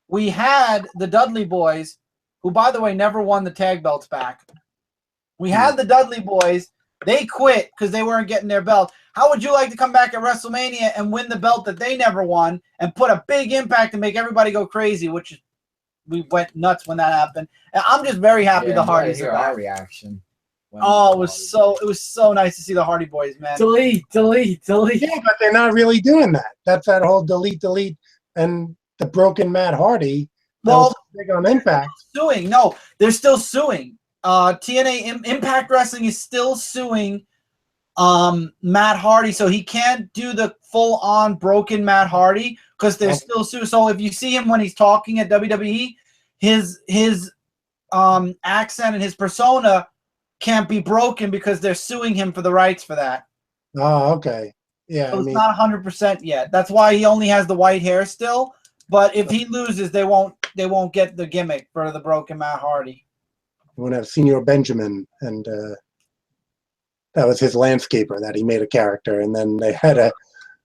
we had the Dudley Boys, who, by the way, never won the tag belts back. We had the Dudley Boys. They quit because they weren't getting their belt. How would you like to come back at WrestleMania and win the belt that they never won and put a big impact and make everybody go crazy, which is, we went nuts when that happened. And I'm just very happy the Hardys are back. Our reaction. Oh, it was so nice to see the Hardy Boys, man. Delete. Yeah, but they're not really doing that. That's that whole delete, and the broken Matt Hardy. Well, big on Impact. Suing. No, they're still suing. TNA Impact Wrestling is still suing Matt Hardy, so he can't do the full-on broken Matt Hardy because they're still suing. So if you see him when he's talking at WWE, his accent and his persona can't be broken because they're suing him for the rights for that. Oh, okay. Yeah, So it's not 100% yet. That's why he only has the white hair still. But if he loses, they won't get the gimmick for the broken Matt Hardy. You want to have Senior Benjamin, and that was his landscaper that he made a character, and then they had a.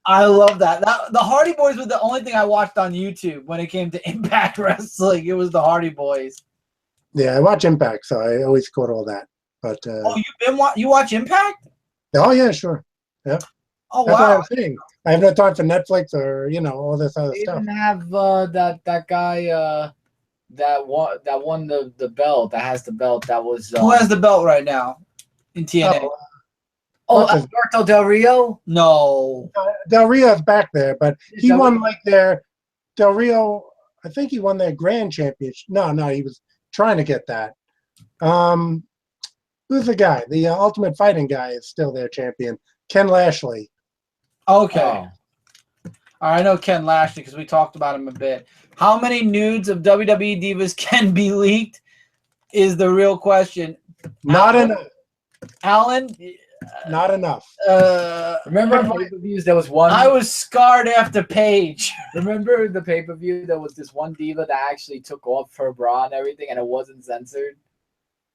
I love that. The Hardy Boys were the only thing I watched on YouTube when it came to Impact Wrestling. It was the Hardy Boys. Yeah, I watch Impact, so I always caught all that. But you watch Impact? Oh yeah, sure. Yeah. Oh That's wow. what I'm saying. I have no time for Netflix or all this other They stuff. even have that guy that won the belt, that has the belt, that was Who has the belt right now in TNA? Alberto Del Rio? No. Del Rio's back there, but he Del won Rio? like their Del Rio. I think he won their grand championship. No, he was trying to get that. Who's the guy? The Ultimate Fighting guy is still their champion. Ken Lashley. Okay. Oh. All right, I know Ken Lashley because we talked about him a bit. How many nudes of WWE divas can be leaked is the real question. Not enough. Alan? Not enough. Remember the pay-per-views? There was one. I was scarred after Paige. Remember the pay-per-view? There was this one diva that actually took off her bra and everything, and it wasn't censored.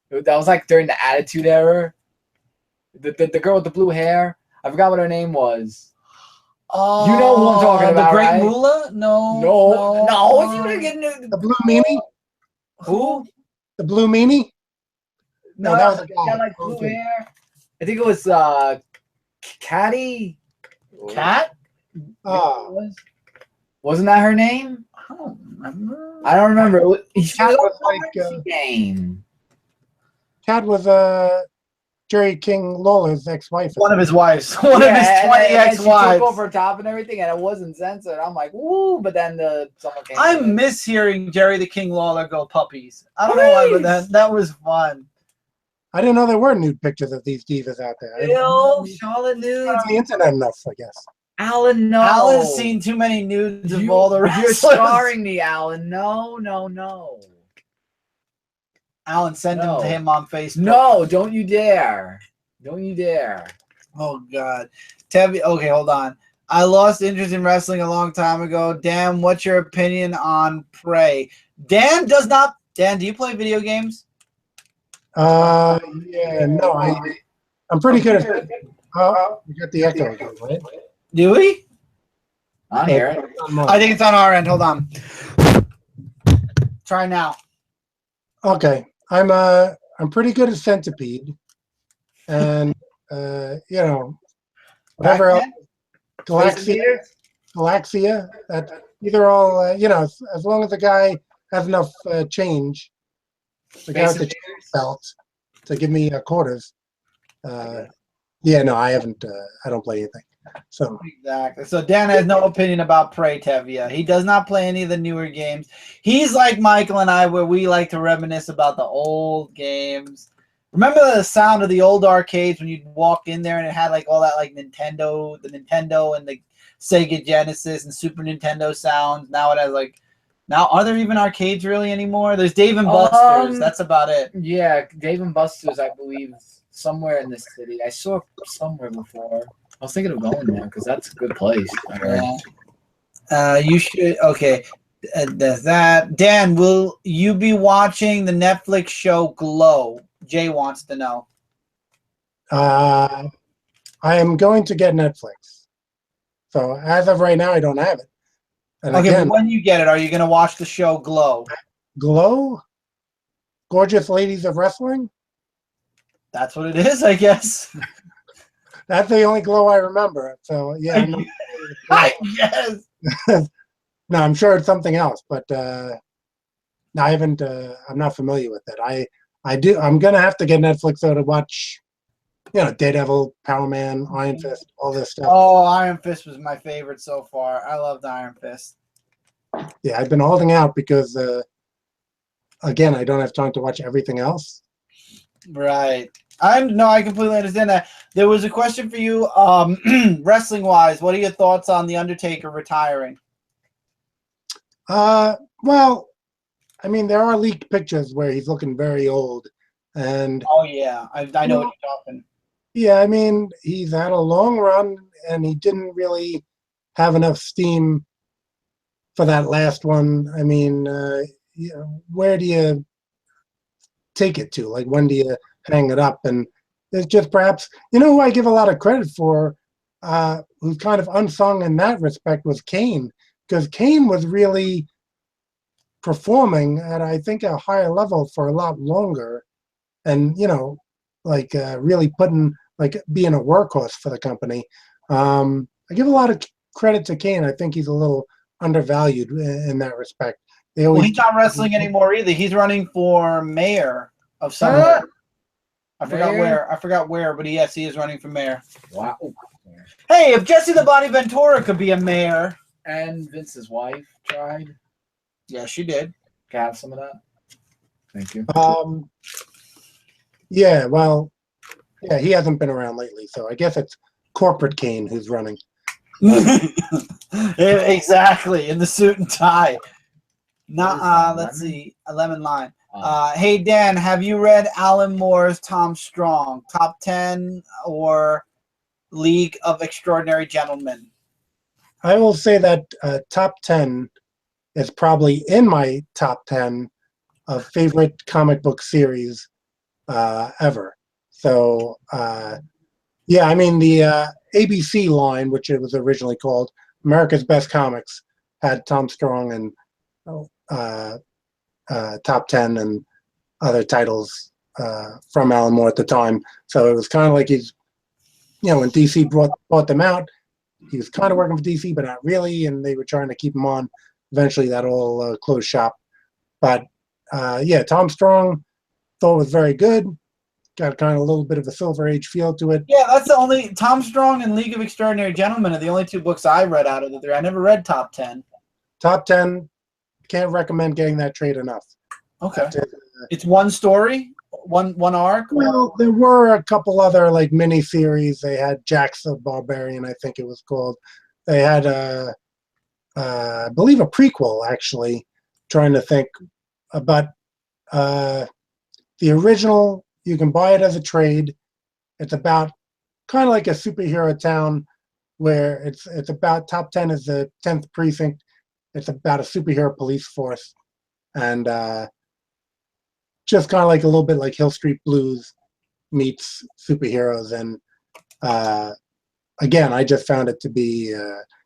That was like during the Attitude Era. The girl with the blue hair. I forgot what her name was. Oh, you know who I'm talking about, the Great right? Moolah? No. You were getting The Blue Meanie? Who? The Blue Meanie? No, that was a guy. got like blue hair. I think it was Catty. Cat? Oh. Wasn't that her name? I don't remember. I don't remember. Cat was like game. Cat was Jerry King Lawler's ex-wife. One of his wives. One of his 20 She ex-wives. took off her top and everything, and it wasn't censored. I'm like, woo! But then someone came. I miss hearing Jerry the King Lawler go puppies. I don't know why, but that was fun. I didn't know there were nude pictures of these divas out there. Charlotte nudes. Not on the internet enough, I guess. Alan, no. Alan's seen too many nudes of all the wrestlers. You're scarring me, Alan. No. Alan, send them to him on Facebook. No, don't you dare. Don't you dare. Oh, God. Tevi, okay, hold on. I lost interest in wrestling a long time ago. Dan, what's your opinion on Prey? Dan, do you play video games? Yeah, no, I'm pretty good at it. We got the echo again, right? Do we? I hear it. I think it's on our end. Hold on. Try now. Okay, I'm pretty good at Centipede, and whatever else, Galaxia. That these are all as long as the guy has enough change, the guy with the change belt to give me quarters. I haven't. I don't play anything. So Exactly. So Dan has no opinion about Prey Tevia. He does not play any of the newer games. He's like Michael and I, where we like to reminisce about the old games. Remember the sound of the old arcades when you'd walk in there and it had like all that like the Nintendo and the Sega Genesis and Super Nintendo sounds. Now it has like, now are there even arcades really anymore? There's Dave and Buster's. That's about it. Yeah, Dave and Buster's, I believe, somewhere in this city. I saw it somewhere before. I was thinking of going there because that's a good place. You should. Okay. There's that. Dan, will you be watching the Netflix show Glow? Jay wants to know. I am going to get Netflix. So as of right now, I don't have it. And Okay, again, but when you get it, are you going to watch the show Glow? Glow? Gorgeous Ladies of Wrestling? That's what it is, I guess. That's the only Glow I remember. So yeah. I guess. No, I'm sure it's something else, but no, I haven't. I'm not familiar with it. I'm gonna have to get Netflix though to watch, Daredevil, Power Man, Iron Fist, all this stuff. Oh, Iron Fist was my favorite so far. I loved Iron Fist. Yeah, I've been holding out because, again, I don't have time to watch everything else. Right. I completely understand that. There was a question for you, wrestling wise. What are your thoughts on The Undertaker retiring? Well, I mean, there are leaked pictures where he's looking very old, and Oh yeah, I know what you're talking. yeah, I mean, he's had a long run, and he didn't really have enough steam for that last one. I mean, where do you take it to? Like, when do you hang it up? And it's just perhaps, who I give a lot of credit for, who's kind of unsung in that respect, was Kane, because Kane was really performing at, I think, a higher level for a lot longer, and really being a workhorse for the company. I give a lot of credit to Kane. I think he's a little undervalued in that respect. Well, he's not wrestling anymore either. He's running for mayor of somewhere. I forgot where, but yes, he is running for mayor. Wow. Hey, if Jesse the Body Ventura could be a mayor. And Vince's wife tried. Yeah, she did. Can I have some of that? Thank you. Yeah, well, yeah, he hasn't been around lately, so I guess it's corporate Kane who's running. Exactly, in the suit and tie. Let's see, a lemon lime. Hey Dan, have you read Alan Moore's Tom Strong, Top 10 or League of Extraordinary Gentlemen? I will say that Top 10 is probably in my top 10 of favorite comic book series ever. So, yeah, I mean, the ABC line, which it was originally called, America's Best Comics, had Tom Strong and Top 10 and other titles from Alan Moore at the time. So it was kind of like he's, when DC bought them out, he was kind of working for DC, but not really, and they were trying to keep him on. Eventually, that all closed shop. But, yeah, Tom Strong thought it was very good. Got kind of a little bit of a Silver Age feel to it. Yeah, that's the only Tom Strong and League of Extraordinary Gentlemen are the only two books I read out of the three. I never read Top 10. Top 10, can't recommend getting that trade enough. Okay. It's one story, one arc? Well, there were a couple other like mini series. They had Jax the Barbarian, I think it was called. They had I believe a prequel actually. Trying to think, but the original, you can buy it as a trade. It's about kind of like a superhero town, where it's about Top 10 is the 10th precinct. It's about a superhero police force, and just kind of like a little bit like Hill Street Blues meets superheroes. And again, I just found it to be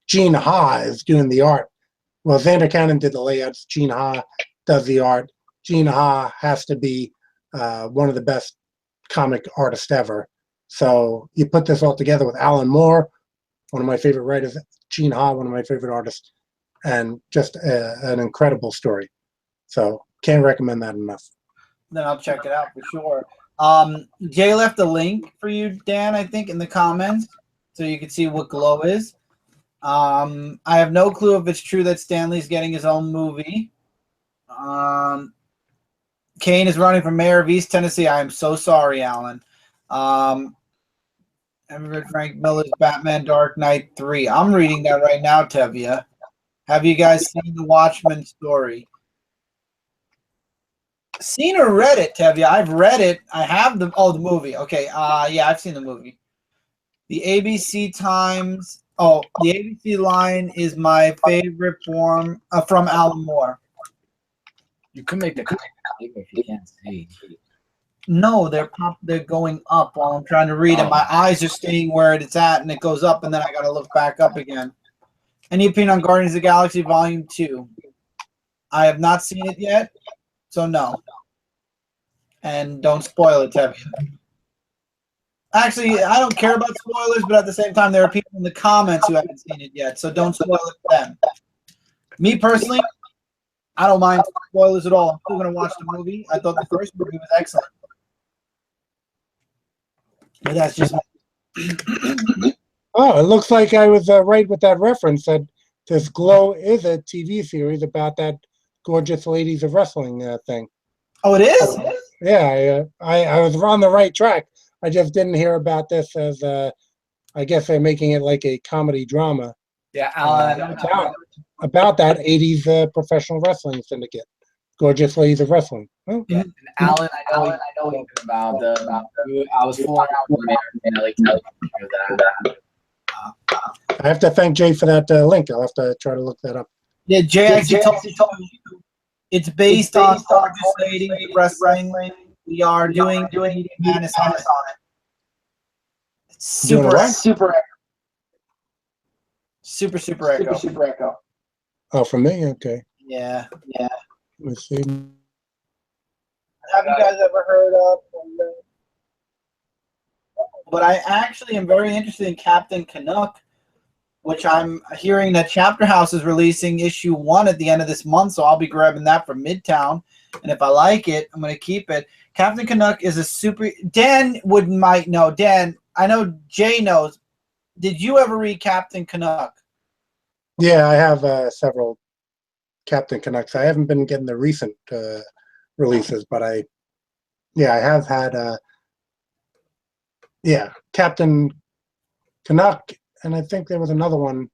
Gene Ha is doing the art. Well, Xander Cannon did the layouts. Gene Ha does the art. Gene Ha has to be one of the best comic artists ever. So you put this all together with Alan Moore, one of my favorite writers, Gene Ha, one of my favorite artists, and just an incredible story. So can't recommend that enough. Then I'll check it out for sure. Jay left a link for you, Dan, I think, in the comments. so you can see what Glow is. I have no clue if it's true that Stanley's getting his own movie. Kane is running for mayor of East Tennessee. I am so sorry, Alan. Have you read Frank Miller's Batman Dark Knight 3? I'm reading that right now, Tevia. Have you guys seen the Watchmen story? Seen or read it, Tevia? I've read it. I have the movie. Okay. Yeah, I've seen the movie. The ABC Times. Oh, the ABC line is my favorite form from Alan Moore. You could make the comic bigger if you can't see. No, they're going up while I'm trying to read it. My eyes are staying where it's at, and it goes up, and then I got to look back up again. Any opinion on Guardians of the Galaxy Volume 2? I have not seen it yet, so no. And don't spoil it, Tevin. Actually, I don't care about spoilers, but at the same time, there are people in the comments who haven't seen it yet, so don't spoil it for them. Me personally, I don't mind spoilers at all. I'm still going to watch the movie. I thought the first movie was excellent. But that's just Oh, it looks like I was right with that reference that this Glow is a TV series about that gorgeous ladies of wrestling thing. Oh, it is? Yeah, I was on the right track. I just didn't hear about this as, I guess they're making it like a comedy drama. Yeah, Alan, about that 80s professional wrestling syndicate. Gorgeous ladies of wrestling. Oh. Yeah, and Alan, I know what you're talking about. I was fooling around with Mary, and I like to hear that. I have to thank Jay for that link. I'll have to try to look that up. Yeah, Jay actually told me it's based on gorgeous ladies of wrestling. We are doing Madness on it. It's super echo. Oh, from me? Okay. Yeah. Let's see. Have you guys ever heard of? But I actually am very interested in Captain Canuck, which I'm hearing that Chapter House is releasing issue 1 at the end of this month, so I'll be grabbing that from Midtown. And if I like it, I'm going to keep it. Captain Canuck is a super. Dan might know. Dan, I know Jay knows. Did you ever read Captain Canuck? Yeah, I have several Captain Canucks. I haven't been getting the recent releases, but I have had Captain Canuck, and I think there was another one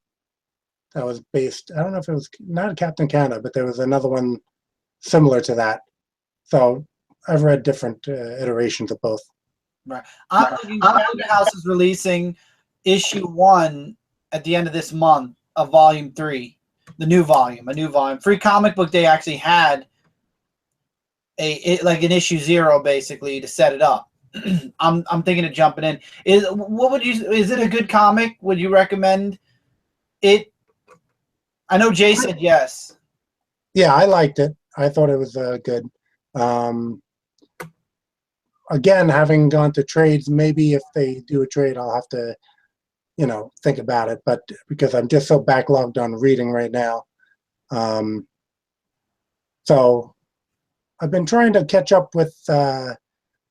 that was based. I don't know if it was not Captain Canada, but there was another one similar to that. So I've read different iterations of both. Right. I'm thinking Chapter House is releasing issue 1 at the end of this month of volume 3. A new volume. Free Comic Book Day actually had like an issue 0 basically to set it up. I'm thinking of jumping in. Is it a good comic? Would you recommend it? I know Jay said yes. Yeah, I liked it. I thought it was good. Again, having gone to trades, maybe if they do a trade, I'll have to think about it, but because I'm just so backlogged on reading right now. So I've been trying to catch up with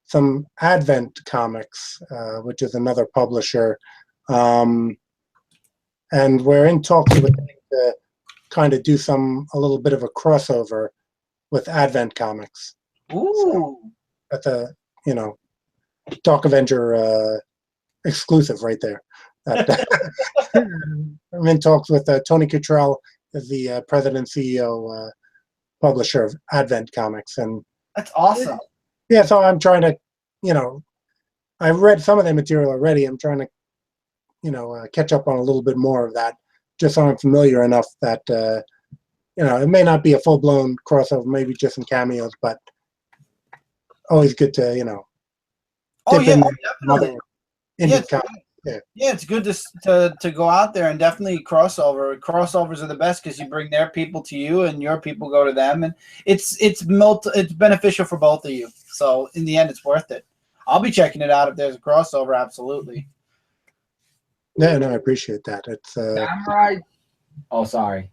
some Advent Comics, which is another publisher. And we're in talks with them to kind of do a little bit of a crossover with Advent Comics. Ooh. So that's a, Dark Avenger exclusive right there. I'm in talks with Tony Cottrell, as the president and CEO publisher of Advent Comics, and that's awesome. Yeah, so I'm trying to, I've read some of their material already. I'm trying to, catch up on a little bit more of that, just so I'm familiar enough that, it may not be a full-blown crossover, maybe just some cameos, but always good to, definitely. Yeah, it's good to go out there and definitely crossover. Crossovers are the best because you bring their people to you and your people go to them, and it's beneficial for both of you. So in the end, it's worth it. I'll be checking it out if there's a crossover. Absolutely. Yeah, no, I appreciate that. It's Samurai. Oh, sorry.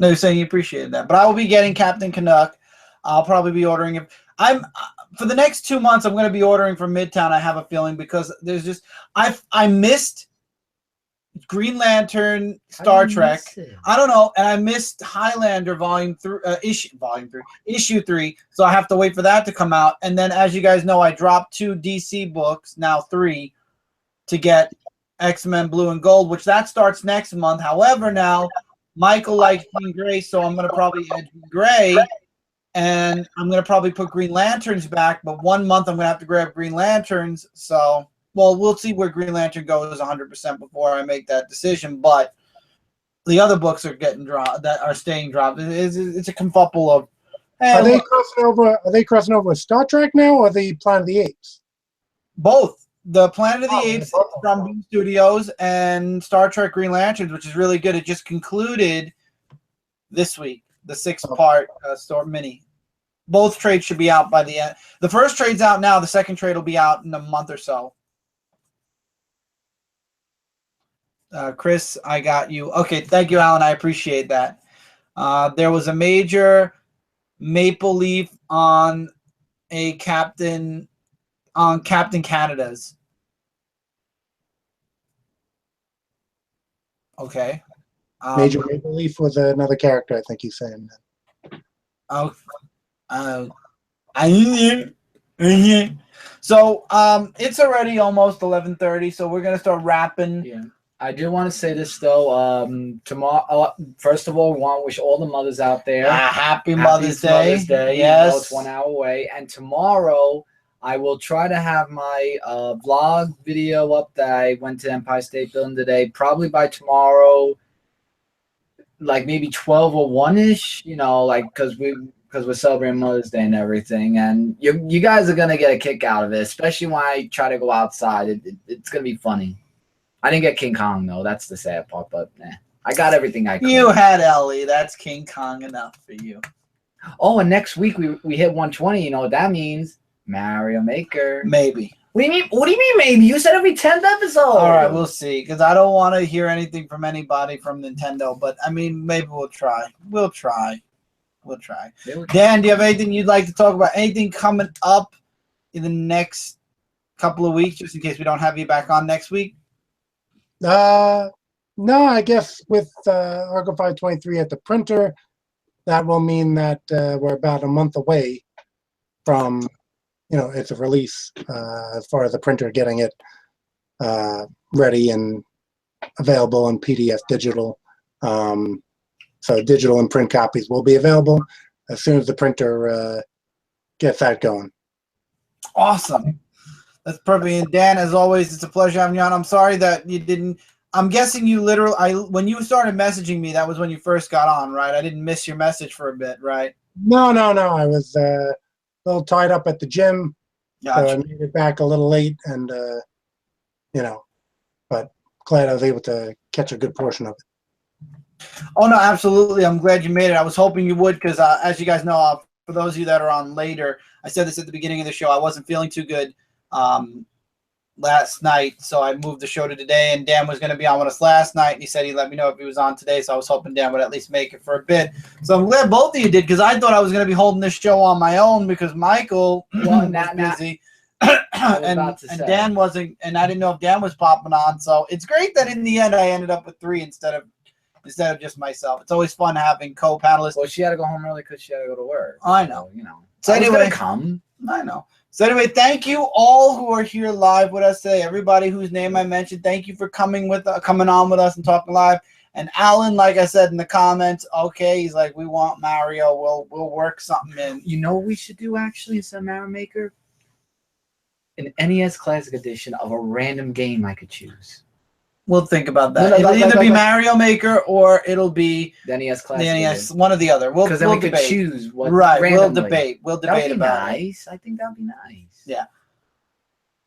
No, you're saying you appreciated that, but I will be getting Captain Canuck. I'll probably be ordering it. For the next 2 months, I'm going to be ordering from Midtown. I have a feeling because there's just I missed Green Lantern, Star Trek. I don't know, and I missed Highlander issue 3, so I have to wait for that to come out. And then, as you guys know, I dropped 2 DC books, now 3, to get X-Men Blue and Gold, which that starts next month. However, now Michael likes Jean Grey, so I'm going to probably add Jean Grey, and I'm going to probably put Green Lanterns back, but 1 month I'm going to have to grab Green Lanterns, so... Well, we'll see where Green Lantern goes 100% before I make that decision. But the other books are getting dropped, that are staying dropped. It's a confouple of. Hey, are they crossing over? Are they crossing over with Star Trek now, or the Planet of the Apes? Both. The Planet of the Apes from Boom Studios and Star Trek Green Lanterns, which is really good. It just concluded this week, the 6-part store mini. Both trades should be out by the end. The first trade's out now. The second trade will be out in a month or so. Chris, I got you. Okay, thank you, Alan. I appreciate that. There was a major maple leaf on Captain Canada's. Okay. Major maple leaf was another character, I think he's saying. So it's already almost 11:30, so we're gonna start wrapping. Yeah. I do want to say this though. Tomorrow, first of all, we want to wish all the mothers out there happy Mother's Day. Mother's Day. Yes, you know, it's 1 hour away. And tomorrow, I will try to have my vlog video up that I went to Empire State Building today. Probably by tomorrow, like maybe 12 or 1-ish. You know, like because we're celebrating Mother's Day and everything, and you guys are gonna get a kick out of it, especially when I try to go outside. It's gonna be funny. I didn't get King Kong, though. That's the sad part, but I got everything I could. You had Ellie. That's King Kong enough for you. Oh, and next week we hit 120. You know what that means? Mario Maker. Maybe. What do you mean? What do you mean maybe? You said every 10th episode. All right, we'll see. Because I don't want to hear anything from anybody from Nintendo. But, I mean, maybe we'll try. We'll try. Dan, do you have anything you'd like to talk about? Anything coming up in the next couple of weeks, just in case we don't have you back on next week? No, I guess with Argo 523 at the printer, that will mean that we're about a month away from, its a release as far as the printer getting it ready and available in PDF digital. So digital and print copies will be available as soon as the printer gets that going. Awesome. That's perfect. And Dan, as always, it's a pleasure having you on. I'm sorry that you didn't. I'm guessing you when you started messaging me, that was when you first got on, right? I didn't miss your message for a bit, right? No. I was a little tied up at the gym. Gotcha. So I made it back a little late, and but glad I was able to catch a good portion of it. Oh no, absolutely. I'm glad you made it. I was hoping you would, because as you guys know, for those of you that are on later, I said this at the beginning of the show. I wasn't feeling too good last night, so I moved the show to today, and Dan was going to be on with us last night, and he said he'd let me know if he was on today, so I was hoping Dan would at least make it for a bit. So I'm glad both of you did, because I thought I was going to be holding this show on my own because Michael was busy, and Dan wasn't, and I didn't know if Dan was popping on, so it's great that in the end I ended up with 3 instead of just myself. It's always fun having co-panelists. Well, she had to go home early because she had to go to work. I know. So anyway, come. I know. So anyway, thank you all who are here live with us today. Everybody whose name I mentioned, thank you for coming on with us and talking live. And Alan, like I said in the comments, okay, he's like, we want Mario. We'll work something in. You know what we should do actually instead of Mario Maker? An NES Classic Edition of a random game I could choose. We'll think about that. It'll either be Mario Maker or it'll be the NES Classic. The NES, one or the other. Because then we could debate. Choose what. Right. Randomly. We'll debate about it. Nice. I think that'd be nice. Yeah.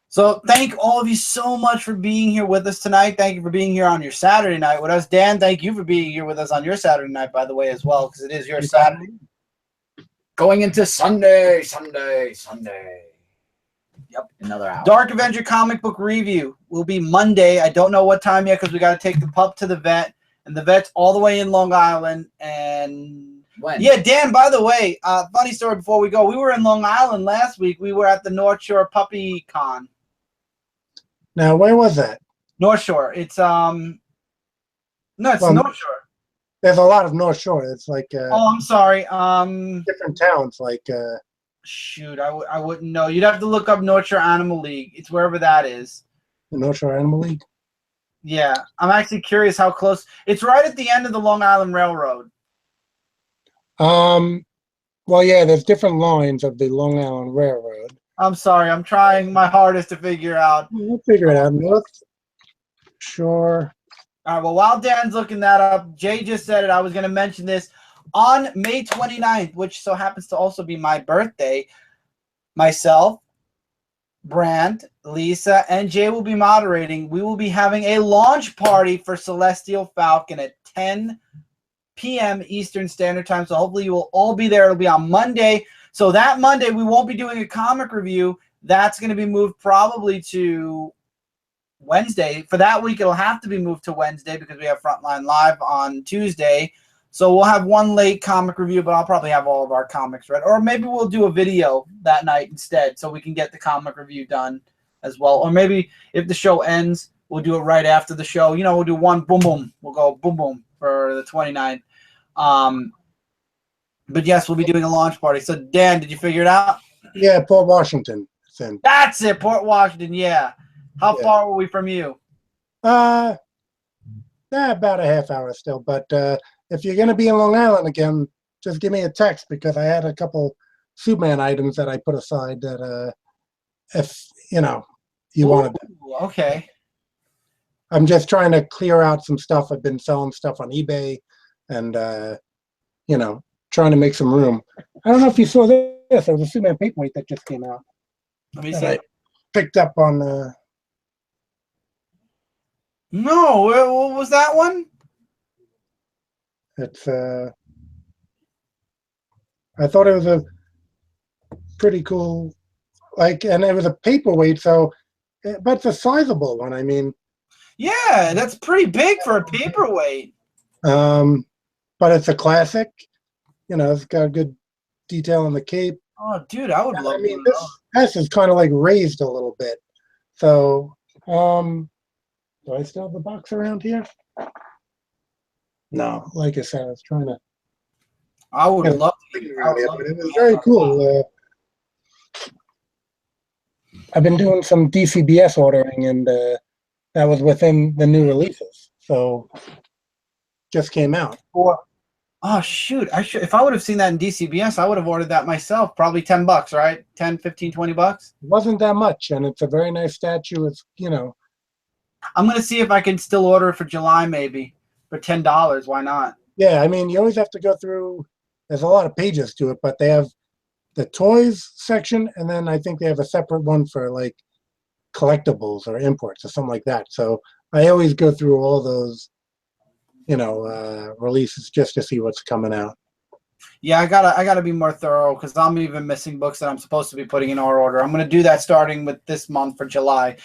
So thank all of you so much for being here with us tonight. Thank you for being here on your Saturday night with us. Dan, thank you for being here with us on your Saturday night, by the way, as well, because it is your Saturday. Going into Sunday. Yep, another hour. Dark Avenger comic book review will be Monday. I don't know what time yet because we got to take the pup to the vet, and the vet's all the way in Long Island. And when? Yeah, Dan. By the way, funny story before we go. We were in Long Island last week. We were at the North Shore Puppy Con. Now, where was that? North Shore. It's No, it's Well, North Shore. There's a lot of North Shore. It's like Oh, I'm sorry. different towns. Like Shoot, I wouldn't know. You'd have to look up North Shore Animal League. It's wherever that is. the North Shore Animal League. Yeah, I'm actually curious how close. It's right at the end of the Long Island Railroad. Well, yeah, there's different lines of the Long Island Railroad. I'm sorry. I'm trying my hardest to figure out. We'll figure it out. North Shore. All right, well, while Dan's looking that up, Jay just said it. I was going to mention this. On May 29th, which so happens to also be my birthday, myself, Brand, Lisa, and Jay will be moderating. We will be having a launch party for Celestial Falcon at 10 p.m. Eastern Standard Time. So hopefully you will all be there. It'll be on Monday. So that Monday, we won't be doing a comic review. That's going to be moved probably to Wednesday. For that week, it'll have to be moved to Wednesday because we have Frontline Live on Tuesday. So we'll have one late comic review, but I'll probably have all of our comics read. Or maybe we'll do a video that night instead so we can get the comic review done as well. Or maybe if the show ends, we'll do it right after the show. You know, we'll do one boom boom. We'll go boom boom for the 29th. But yes, we'll be doing a launch party. So Dan, did you figure it out? Yeah, Port Washington. That's it, Port Washington. Yeah. How far were we from you? About a half hour still. But if you're going to be in Long Island again, just give me a text because I had a couple Superman items that I put aside that if, you know, you wanted them. Okay. I'm just trying to clear out some stuff. I've been selling stuff on eBay and, you know, trying to make some room. I don't know if you saw this. There was a Superman paperweight that just came out. Let me see. I picked up on... No, what was that one? It's I thought it was a pretty cool, like, and it was a paperweight, so, but it's a sizable one. I mean, yeah, that's pretty big for a paperweight. But it's a classic. You know, it's got good detail on the cape. Oh, dude, I would love. I mean, this S is kind of like raised a little bit. So, do I still have the box around here? No, like I said, I was trying to. I would love to. It was very cool. I've been doing some DCBS ordering, and that was within the new releases. So, just came out. Oh, shoot. If I would have seen that in DCBS, I would have ordered that myself. Probably $10, right? 10, 15, 20 bucks. It wasn't that much, and it's a very nice statue. It's, you know. I'm going to see if I can still order it for July, maybe. For $10. Why not? Yeah, I mean, you always have to go through. There's a lot of pages to it, but they have the toys section, and then I think they have a separate one for, like, collectibles or imports or something like that. So I always go through all those, you know, releases just to see what's coming out. Yeah, I gotta be more thorough because I'm even missing books that I'm supposed to be putting in our order. I'm gonna do that starting with this month for July.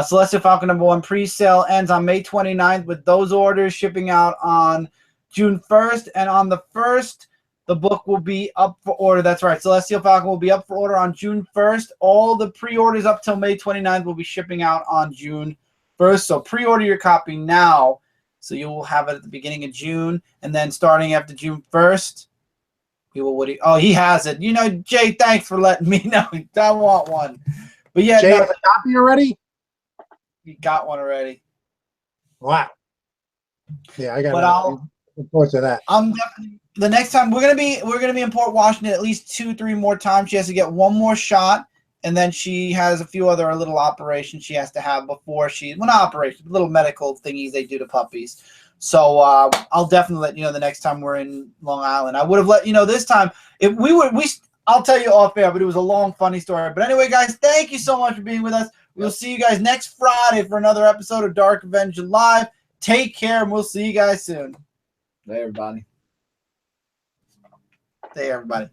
Celestial Falcon #1 pre-sale ends on May 29th with those orders shipping out on June 1st, and on the 1st, the book will be up for order. That's right, Celestial Falcon will be up for order on June 1st. All the pre-orders up till May 29th will be shipping out on June 1st. So pre-order your copy now, so you will have it at the beginning of June, and then starting after June 1st. He has it. You know, Jay, thanks for letting me know. I want one. But yeah, Jay has a copy already? He got one already. Wow. Yeah, I got reports of that. I'm definitely the next time we're gonna be in Port Washington at least 2-3 more times. She has to get one more shot, and then she has a few other little operations she has to have before not operations, little medical thingies they do to puppies. So I'll definitely let you know the next time we're in Long Island. I would have let you know this time. If I'll tell you off air, but it was a long, funny story. But anyway, guys, thank you so much for being with us. We'll see you guys next Friday for another episode of Dark Avenger Live. Take care, and we'll see you guys soon. Hey, everybody. Hey, everybody.